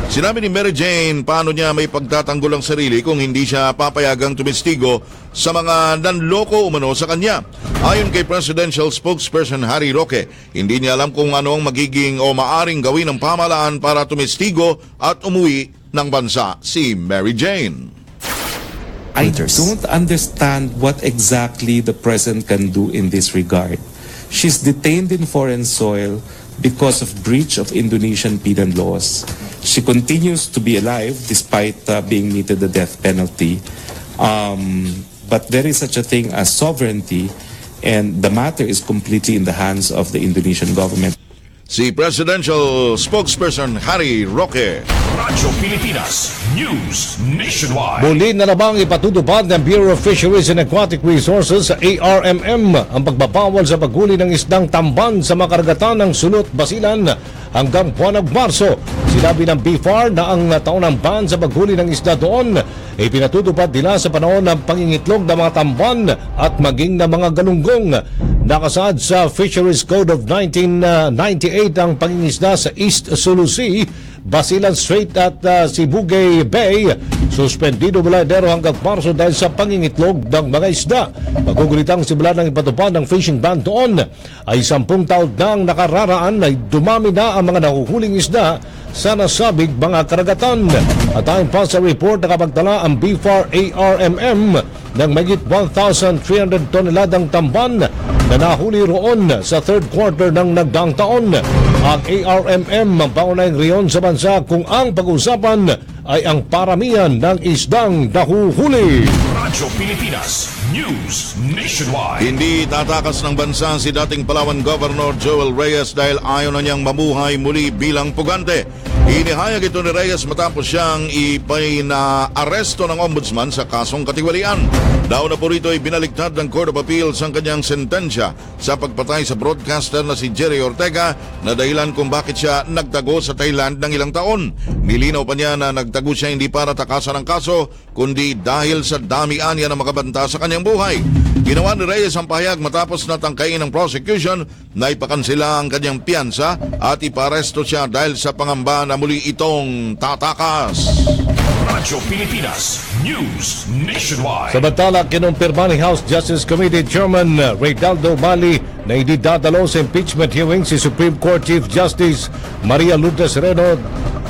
Sinabi ni Mary Jane paano niya may pagtatanggol ang sarili kung hindi siya papayagang tumistigo sa mga nanloko umano sa kanya. Ayon kay Presidential Spokesperson Harry Roque, hindi niya alam kung ano ang magiging o maaring gawin ng pamahalaan para tumistigo at umuwi ng bansa si Mary Jane. I don't understand what exactly the president can do in this regard. She's detained in foreign soil because of breach of Indonesian penal laws. She continues to be alive despite being meted the death penalty. But there is such a thing as sovereignty, and the matter is completely in the hands of the Indonesian government. Si Presidential Spokesperson Harry Roque. Radyo Pilipinas News Nationwide. Muli na namang ipatutupad ng Bureau of Fisheries and Aquatic Resources sa ARMM ang pagbabawal sa paghuli ng isdang tamban sa makaragatan ng Sulot, Basilan hanggang buwan ng Marso. Sinabi ng BFAR na ang taon ng ban sa paghuli ng isda doon ay pinatutupad nila sa panahon ng pangingitlog ng mga tamban at maging ng mga galunggong. Nakasaad sa Fisheries Code of 1998 ang pangingisda sa East Sulu Sea, Basilan Strait at Sibugay Bay. Suspendido mula Enero hanggang Marso dahil sa pangingitlog ng mga isda. Magugulitang simula ng ipatupad ng fishing ban doon ay 10 taon nang nakararaan ay dumami na ang mga nahuhuling isda sa nasabing mga karagatan. At ayon pa sa report, nakapagtala ang BFAR ARMM ng mayigit 1,300 toneladang tamban na nahuli roon sa third quarter ng nagdaang taon. Ang ARMM ang paunahing riyon sa bansa kung ang pag-usapan ay ang paramihan ng isdang nahuhuli. Radyo Pilipinas News Nationwide. Hindi tatakas ng bansa si dating Palawan Governor Joel Reyes dahil ayaw na niyang mamuhay muli bilang pugante. Inihayag ito ni Reyes matapos siyang ipina-aresto ng ombudsman sa kasong katiwalian. Daw na po rito ay binaliktad ng Court of Appeals ang kanyang sentensya sa pagpatay sa broadcaster na si Jerry Ortega na dahilan kung bakit siya nagtago sa Thailand ng ilang taon. Nilinaw pa niya na nagtago siya hindi para takasan ng kaso, kundi dahil sa dami-anya na makabanta sa kanyang buhay. Ginawa ni Reyes ang pahayag matapos na tangkain ng prosecution na ipakansela ang kanyang piyansa at iparesto siya dahil sa pangamba na muli itong tatakas. Radyo Pilipinas News Nationwide. Samantala, kinumpirma ni House Justice Committee Chairman Reynaldo Mali na hindi dadalo sa impeachment hearing si Supreme Court Chief Justice Maria Lourdes Sereno.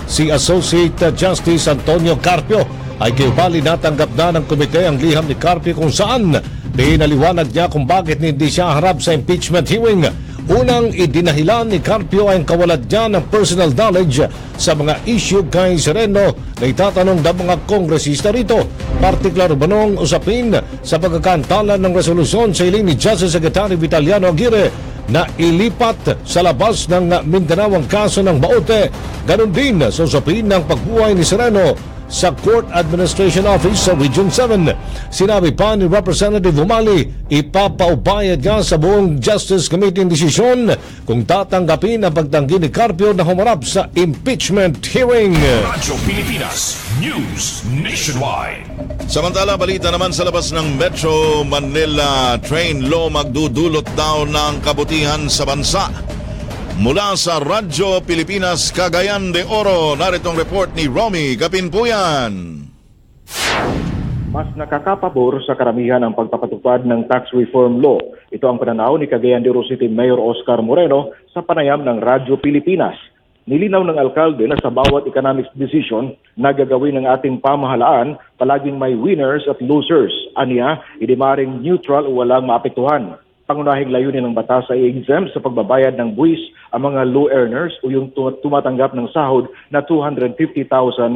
Si Associate Justice Antonio Carpio ay kibali natanggap na ng komite ang liham ni Carpio kung saan pinaliwanag niya kung bakit hindi siya harap sa impeachment hearing. Unang idinahilan ni Carpio ay ang kawalan niya ng personal knowledge sa mga issue kay Sereno na itatanong ng mga kongresista rito. Partikular ba nung usapin sa pagkakantalan ng resolusyon sa iling ni Justice Secretary Vitaliano Aguirre na ilipat sa labas ng Mindanao ang kaso ng Baote. Ganon din sa usapin ng pagbuhay ni Sereno sa Court Administration Office sa Region 7. Sinabi pa ni Representative Umali, ipapaubayad niya sa buong Justice Committee ang desisyon kung tatanggapin ang pagtanggi ni Carpio na humarap sa impeachment hearing. Radyo Pilipinas News Nationwide. Samantala, balita naman sa labas ng Metro Manila train law magdudulot daw ng kabutihan sa bansa. Mula sa Radyo Pilipinas, Cagayan de Oro, narito ang report ni Romy Kapinpuyan. Mas nakakapabor sa karamihan ang pagpapatupad ng tax reform law. Ito ang pananaw ni Cagayan de Oro City Mayor Oscar Moreno sa panayam ng Radyo Pilipinas. Nilinaw ng alkalde na sa bawat economic decision na gagawin ng ating pamahalaan, palaging may winners at losers. Aniya, hindi maaaring neutral o walang maapektuhan. Pangunahing layunin ng batas ay exempt sa pagbabayad ng buwis ang mga low earners o yung tumatanggap ng sahod na 250,000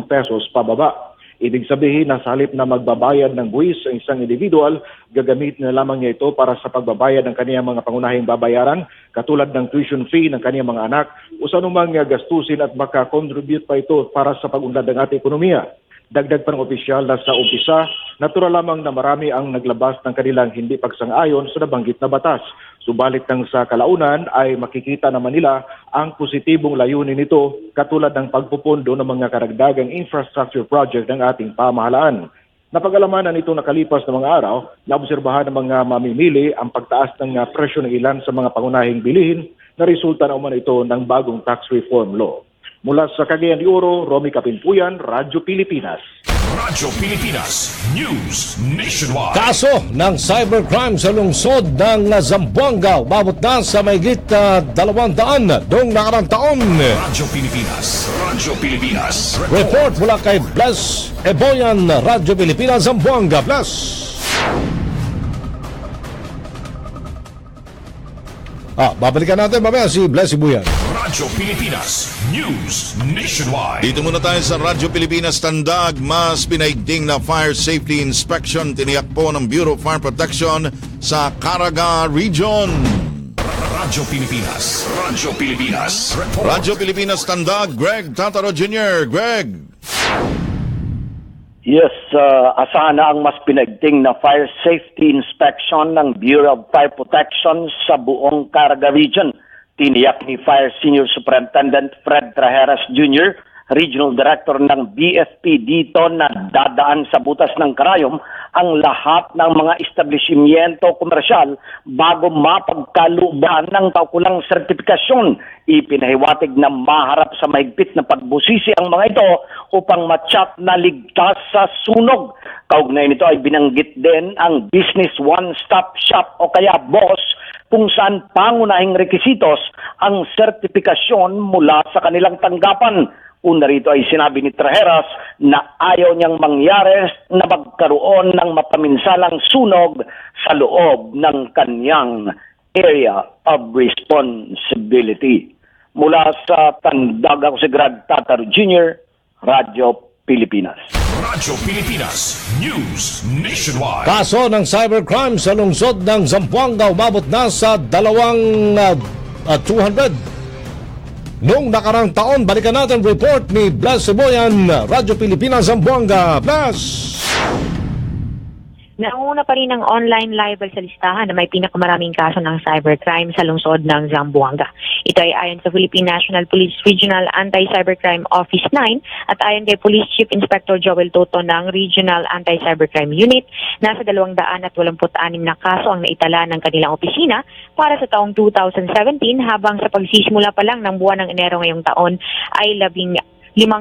pesos pababa. Ibig sabihin na sa halip na magbabayad ng buwis ang isang individual, gagamitin na lamang niya ito para sa pagbabayad ng kaniyang mga pangunahing babayaran, katulad ng tuition fee ng kaniyang mga anak o sa anumang gastusin at makakontribute pa ito para sa pag-unlad ng ating ekonomiya. Dagdag pa ng opisyal na sa umpisa, natural lamang na marami ang naglabas ng kanilang hindi pagsang-ayon sa nabanggit na batas. Subalit ng sa kalaunan ay makikita naman nila ang positibong layunin nito katulad ng pagpupundo ng mga karagdagang infrastructure project ng ating pamahalaan. Napag-alamanan ito nakalipas na mga araw, naobserbahan ng mga mamimili ang pagtaas ng presyo ng ilan sa mga pangunahing bilihin na resulta na umano ito ng bagong tax reform law. Mula sa Cagayan de Oro, Romy Kapinpuyan, Radyo Pilipinas. Radyo Pilipinas News Nationwide. Kaso ng cybercrime sa lungsod ng Zamboanga umabot na sa mahigit 200 noong nakarang taon. Radyo Pilipinas. Radyo Pilipinas. Report mula kay Bless Eboyan, Radyo Pilipinas, Zamboanga. Bless. Babalikan natin mamaya si Bless Eboyan. Radyo Pilipinas News Nationwide. Dito muna tayo sa Radyo Pilipinas. Tandag, mas pinaigting na fire safety inspection tiniyak po ng Bureau of Fire Protection sa Caraga Region. Radyo Pilipinas. Radyo Pilipinas. Report. Radyo Pilipinas Tandag, Greg Tataro Jr. Greg. Yes, asahan na ang mas pinagting na fire safety inspection ng Bureau of Fire Protection sa buong Caraga Region. Tiniyak ni Fire Senior Superintendent Fred Trajeras Jr., Regional Director ng BFP dito na dadaan sa butas ng karayom ang lahat ng mga establishmento komersyal bago mapagkaluban ng kaukulang sertifikasyon. Ipinahiwatig na maharap sa mahigpit na pagbusisi ang mga ito upang matyak na ligtas sa sunog. Kaugnay nito ay binanggit din ang Business One-Stop Shop o kaya BOSS kung saan pangunahing rekisitos ang sertifikasyon mula sa kanilang tanggapan. Una rito ay sinabi ni Trajeras na ayaw niyang mangyari na magkaroon ng mapaminsalang sunog sa loob ng kanyang area of responsibility. Mula sa Tandag, ako si Greg Tataro Jr., Radyo Pilipinas. Radyo Pilipinas News Nationwide. Kaso ng cybercrime sa lungsod ng Zamboanga umabot na sa 200 noong nakarang taon. Balikan natin report ni Blas Eboyan, Radyo Pilipinas, Zamboanga. Blas! Nauna pa rin ang online libel sa listahan na may pinakamaraming kaso ng cybercrime sa lungsod ng Zamboanga. Ito ay ayon sa Philippine National Police Regional Anti-Cybercrime Office 9 at ayon kay Police Chief Inspector Joel Toto ng Regional Anti-Cybercrime Unit. Nasa 286 na kaso ang naitala ng kanilang opisina para sa taong 2017 habang sa pagsisimula pa lang ng buwan ng Enero ngayong taon ay 15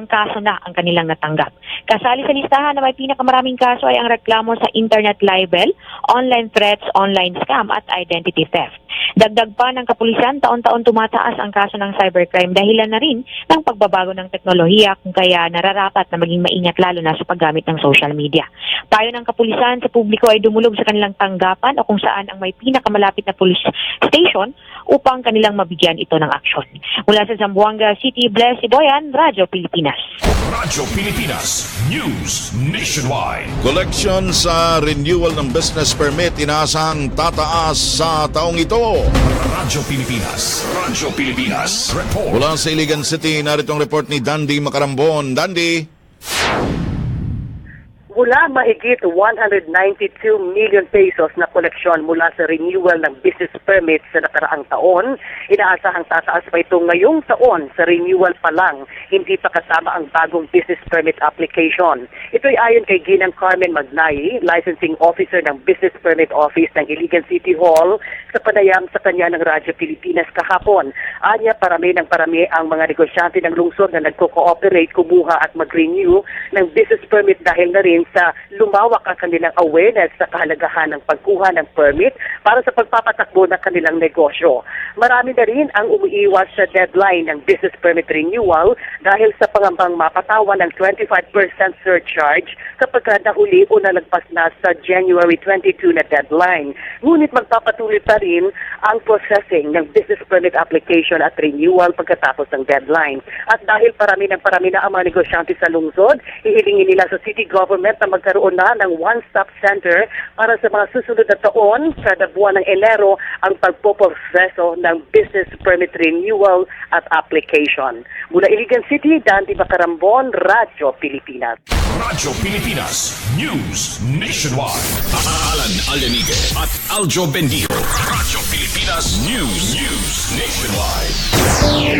kaso na ang kanilang natanggap. Kasali sa listahan na may pinakamaraming kaso ay ang reklamo sa internet libel, online threats, online scam at identity theft. Dagdag pa ng kapulisan, taon-taon tumataas ang kaso ng cybercrime dahilan na rin ng pagbabago ng teknolohiya kung kaya nararapat na maging maingat lalo na sa paggamit ng social media. Payo ng kapulisan sa publiko ay dumulog sa kanilang tanggapan o kung saan ang may pinakamalapit na police station upang kanilang mabigyan ito ng aksyon. Mula sa Zamboanga City, Bless Eboyan, Radyo Pilipinas. Radyo Pilipinas News Nationwide. Collection sa renewal ng business permit inaasahang tataas sa taong ito. Radyo Pilipinas. Radyo Pilipinas. Report. Mula sa Iligan City, narito ang report ni Dandy Macarambon. Dandy. Mula mahigit 192 million pesos na koleksyon mula sa renewal ng business permit sa nakaraang taon, inaasahang tataas pa ito ngayong taon sa renewal pa lang, hindi pa kasama ang bagong business permit application. Ito ay ayon kay Ginang Carmen Magnay, licensing officer ng Business Permit Office ng Iligan City Hall, sa panayam sa kanya ng Radyo Pilipinas kahapon. Anya, parami ng parami ang mga negosyante ng lungsod na nagko-cooperate, kumuha at mag-renew ng business permit dahil na rin sa lumawak ang kanilang awareness sa kahalagahan ng pagkuha ng permit para sa pagpapatakbo ng kanilang negosyo. Marami na rin ang umiiwas sa deadline ng business permit renewal dahil sa pangambang mapatawan ng 25% surcharge kapag nahuli o nalagpas na sa January 22 na deadline. Ngunit magpapatuloy pa rin ang processing ng business permit application at renewal pagkatapos ng deadline. At dahil parami ng parami na ang mga negosyante sa lungsod, ihilingin nila sa city government na magkaroon na ng one-stop center para sa mga susunod na taon, kada buwan ng Enero, ang pagpoproseso ng business permit renewal at application. Mula Iligan City, Dandy Macarambon, Radyo Pilipinas. Radyo Pilipinas News Nationwide. Alan Alenige at Aljo Bendijo. Radyo Pilipinas News Nationwide.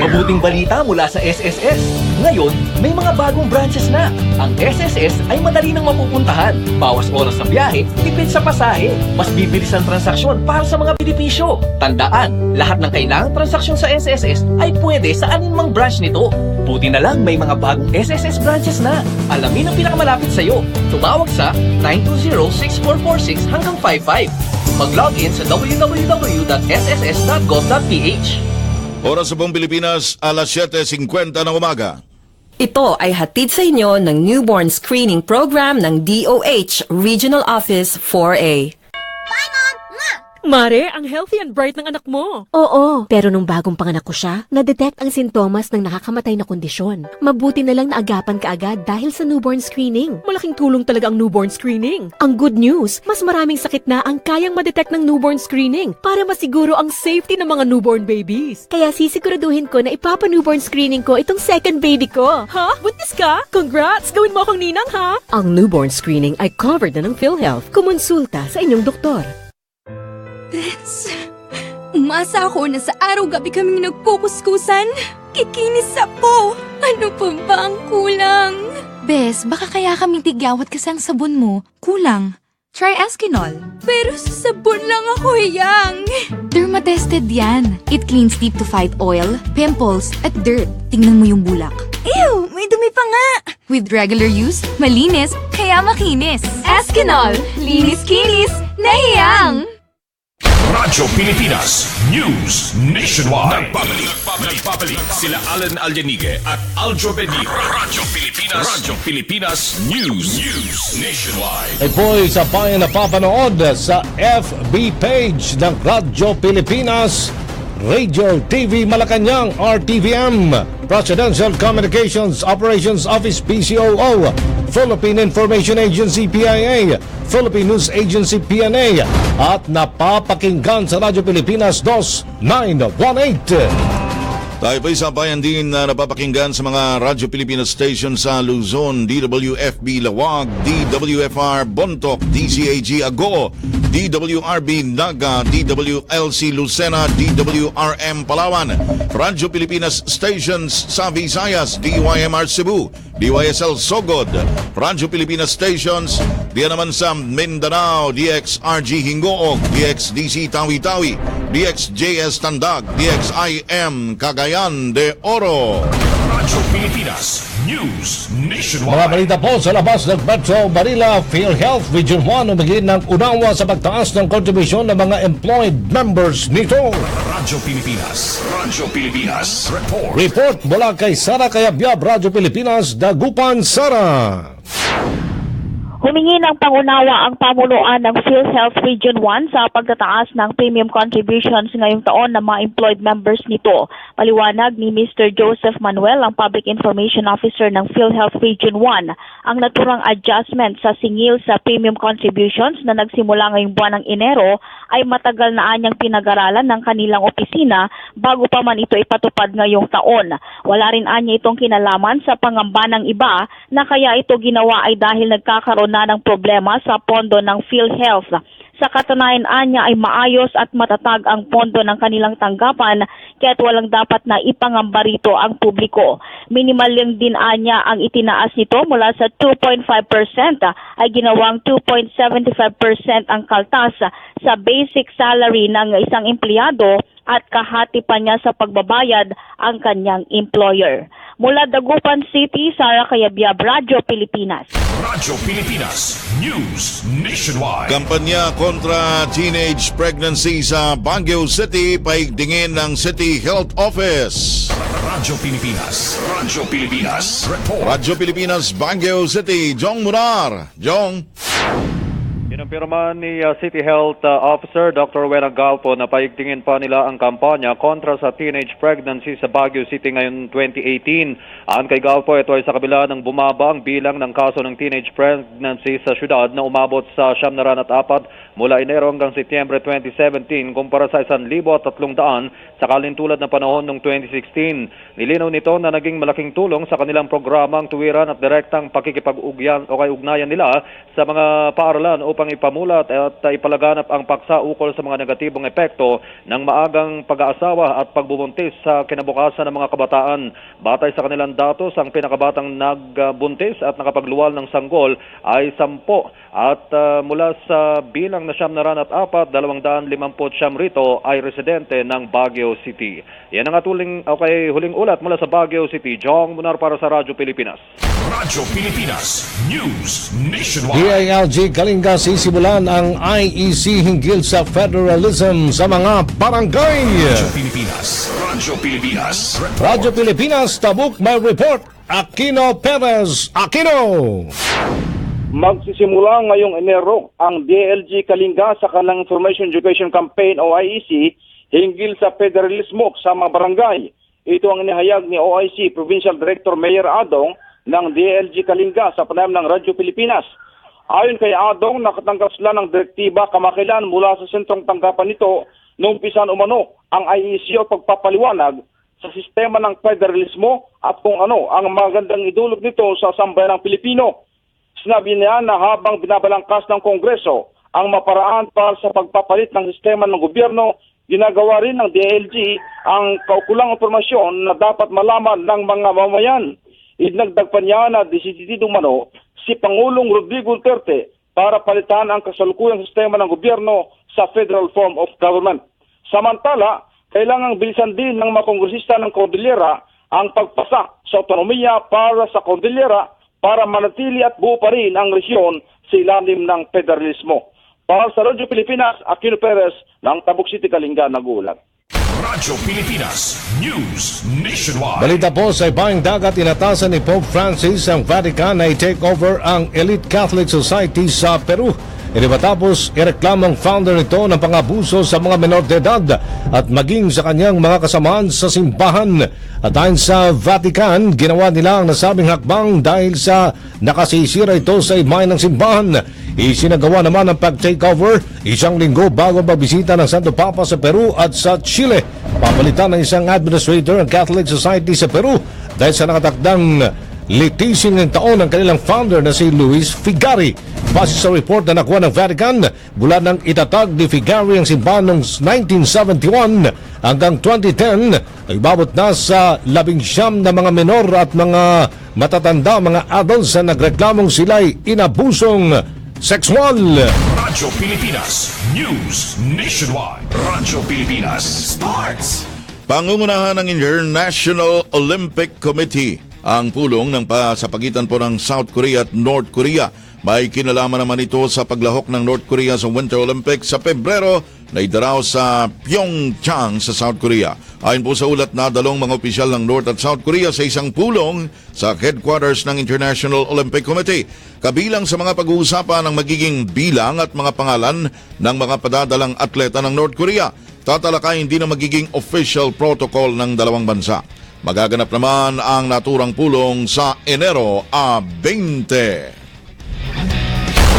Mabuting balita mula sa SSS. Ngayon, may mga bagong branches na. Ang SSS ay madali nang ng mapupuntahan. Bawas oras sa biyahe, tipid sa pasahe. Mas bibilis ang transaksyon para sa mga benepisyo. Tandaan, lahat ng kailangang transaksyon sa SSS ay pwede sa aninmang branch nito. Buti na lang may mga bagong SSS branches na. Alamin ang pinakamalapit sa iyo. Tumawag sa 920-6446 hanggang 55. Mag-login sa www.sss.gov.ph. Oras sa buong Pilipinas, alas 7:50 ng umaga. Ito ay hatid sa inyo ng newborn screening program ng DOH Regional Office 4A. Mare, ang healthy and bright ng anak mo. Oo, pero nung bagong panganak ko siya, na-detect ang sintomas ng nakakamatay na kondisyon. Mabuti na lang naagapan kaagad dahil sa newborn screening. Malaking tulong talaga ang newborn screening. Ang good news, mas maraming sakit na ang kayang ma-detect ng newborn screening para masiguro ang safety ng mga newborn babies. Kaya sisiguraduhin ko na ipapa-newborn screening ko itong second baby ko. Ha? Buntis ka? Congrats! Gawin mo akong ninang, ha? Ang newborn screening ay covered na ng PhilHealth. Kumonsulta sa inyong doktor. Bes, umasa ako na sa araw-gabi kaming nagkukuskusan. Kikinis ako. Ano pa ba ang kulang? Bes, baka kaya kaming tigyawat kasi ang sabon mo. Kulang. Try Eskinol. Pero sa sabon lang ako hiyang. Dermatested yan. It cleans deep to fight oil, pimples, at dirt. Tingnan mo yung bulak. Ew, may dumi pa nga. With regular use, malinis, kaya makinis. Eskinol. Linis-kinis, nahiyang. Radyo Pilipinas News Nationwide. Nagbabalik sila Alan Aljanige at Aljo Benito. Radyo Pilipinas News Nationwide. Ay po'y sa payo na papanood sa FB page ng Radyo Pilipinas, Radio TV Malacanang RTVM, Presidential Communications Operations Office PCOO, Philippine Information Agency PIA, Philippine News Agency PNA, at napapakinggan sa Radyo Pilipinas 2918. Tayo pa isa bayan din na napapakinggan sa mga Radyo Pilipinas station sa Luzon, DWFB Lawag, DWFR Bontoc, DCAG Agoo, DWRB Naga, DWLC Lucena, DWRM Palawan, Radyo Pilipinas stations sa Visayas, DYMR Cebu, DYSL Sogod, Radyo Pilipinas stations diyan naman sa Mindanao, DXRG Hingoog, DXDC Tawi-Tawi, DXJS Tandag, DXIM Cagayan de Oro. Radyo Pilipinas News Nationwide. Mga balita po sa labas ng Metro Manila, PhilHealth Region 1 umigin ng unawa sa pagtaas ng kontribusyon ng mga employed members nito. Radyo Pilipinas Report. Report mula kay Sara Kayabyab, Radyo Pilipinas, Dagupan, Sara. Humingi ng pangunawa ang pamunuan ng PhilHealth Region 1 sa pagtataas ng premium contributions ngayong taon ng mga employed members nito. Paliwanag ni Mr. Joseph Manuel, ang Public Information Officer ng PhilHealth Region 1, ang naturang adjustment sa singil sa premium contributions na nagsimula ngayong buwan ng Enero ay matagal na anyang pinag-aralan ng kanilang opisina bago pa man ito ipatupad ngayong taon. Wala rin anya itong kinalaman sa pangamba ng iba na kaya ito ginawa ay dahil nagkakaroon na ng problema sa pondo ng PhilHealth. Sa katunayan anya ay maayos at matatag ang pondo ng kanilang tanggapan kaya't walang dapat na ipangamba rito ang publiko. Minimal lang din anya ang itinaas nito mula sa 2.5% ay ginawang 2.75% ang kaltas sa basic salary ng isang empleyado at kahati pa niya sa pagbabayad ang kanyang employer. Mula Dagupan City, Sara Kayabyab, Radyo Pilipinas. Radyo Pilipinas News Nationwide. Kampanya kontra teenage pregnancy sa Baguio City, paigtingin ng City Health Office. Radyo Pilipinas Report. Radyo Pilipinas Baguio City, Jong Munar. Jong. Pinampirma ni City Health Officer Dr. Wena Galpo na paigtingin pa nila ang kampanya kontra sa teenage pregnancy sa Baguio City ngayon 2018. Ayon kay Galpo, ito ay sa kabila ng bumaba ang bilang ng kaso ng teenage pregnancy sa syudad na umabot sa 904 mula Enero hanggang Setyembre 2017 kumpara sa 1,300 sa kalintulad na panahon noong 2016. Nilinaw nito na naging malaking tulong sa kanilang programa ang tuwiran at direktang pakikipag-ugnayan nila sa mga paaralan upang ipamulat at ipalaganap ang paksa ukol sa mga negatibong epekto ng maagang pag-aasawa at pagbubuntis sa kinabukasan ng mga kabataan. Batay sa kanilang datos, ang pinakabatang nagbuntis at nakapagluwal ng sanggol ay 10 at mula sa bilang na 94, 259 rito ay residente ng Baguio City. Yan ang huling ulat mula sa Baguio City. Jong Munar para sa Radyo Pilipinas. Radyo Pilipinas News Nationwide. DILG Kalinga sisimulan ang IEC hinggil sa federalism sa mga barangay. Radyo Pilipinas. Radyo Pilipinas. Radyo Pilipinas, Tabuk may report. Aquino Perez. Aquino! Magsisimula ngayong Enero ang DILG Kalinga sa kanilang Information Education Campaign o IEC hinggil sa federalismo sa mga barangay. Ito ang inihayag ni OIC Provincial Director Mayor Adong ng DILG Kalinga sa panayam ng Radyo Pilipinas. Ayon kay Adong, nakatanggap sila ng direktiba kamakailan mula sa sentrong tanggapan nito noong umpisan umano ang IEC o pagpapaliwanag sa sistema ng federalismo at kung ano ang magandang idulog nito sa sambayanang Pilipino. Sinabi niya na habang binabalangkas ng Kongreso ang maparaan para sa pagpapalit ng sistema ng gobyerno, ginagawa rin ng DILG ang kaukulang impormasyon na dapat malaman ng mga mamayan. Idinagdag pa niya na desididong umano si Pangulong Rodrigo Duterte para palitan ang kasalukuyang sistema ng gobyerno sa federal form of government. Samantala, kailangang bilisan din ng mga kongresista ng Cordillera ang pagpasa sa autonomiya para sa Cordillera para manatili at buo pa rin ang resyon sa ilalim ng federalismo. Para sa Radyo Pilipinas, Aquino Perez ng Tabuk City, Kalinga, nag-uulat. Radyo Pilipinas News Nationwide. Balita po sa ibang dagat, inatasan ni Pope Francis ang Vatican na i-take over ang elite Catholic Society sa Peru. Ito matapos ireklamong founder nito ng pangabuso sa mga menor de edad at maging sa kanyang mga kasamaan sa simbahan. At ayon sa Vatican, ginawa nila ang nasabing hakbang dahil sa nakasisira ito sa imahe ng simbahan. Isinagawa naman ang pag-takeover isang linggo bago magbisita ng Santo Papa sa Peru at sa Chile. Papalitan ng isang administrator ang Catholic Society sa Peru dahil sa nakatakdang litising ng taon ng kanilang founder na si Luis Figari. Base sa report na nakuha ng Vatican, mula nang itatag ni Figari ang simbahan noong 1971 hanggang 2010, ay babot na sa 19 na mga menor at mga matatanda, mga adults na nagreklamong sila'y inabusong sexual. Radyo Pilipinas News Nationwide. Radyo Pilipinas Sports. Pangungunahan ng International Olympic Committee ang pulong ng pasapagitan po ng South Korea at North Korea. May kinalaman naman ito sa paglahok ng North Korea sa Winter Olympics sa Pebrero na idaraw sa Pyeongchang sa South Korea. Ayon po sa ulat na dalawang mga opisyal ng North at South Korea sa isang pulong sa headquarters ng International Olympic Committee. Kabilang sa mga pag-uusapan ang magiging bilang at mga pangalan ng mga padadalang atleta ng North Korea. Tatalakayin din ang magiging official protocol ng dalawang bansa. Magaganap naman ang naturang pulong sa Enero 20.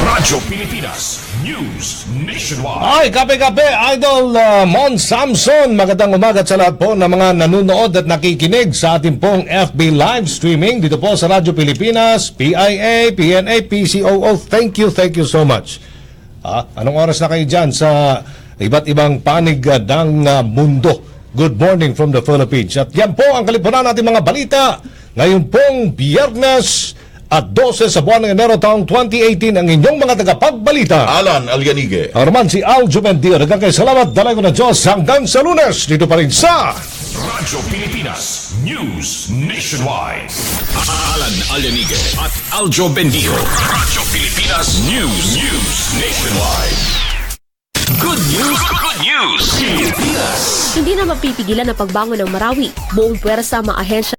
Radyo Pilipinas News Nationwide. Ay, kape-kape, Idol Mon Samson. Magandang umaga sa lahat po ng mga nanonood at nakikinig sa ating pong FB live streaming dito po sa Radyo Pilipinas, PIA, PNA, PCOO. Thank you so much. Anong oras na kayo dyan sa iba't ibang panig ng mundo? Good morning from the Philippines. At yan po ang kalipunan natin mga balita. Ngayon pong Biyernes at 12 sa buwan ng Enero taong 2018 ang inyong mga tagapagbalita. Alan Alyanige. Arman si Aljo Bendio. Nagkakasalamat dalay ko ng Diyos hanggang sa Lunes. Dito pa rin sa Radyo Pilipinas News Nationwide. Alan Alyanige at Aljo Bendio. Radyo Pilipinas News Nationwide. Good news! Good news! Pilipinas! Hindi na mapipigilan ang pagbangon ng Marawi. Buong puwersa mga ahensya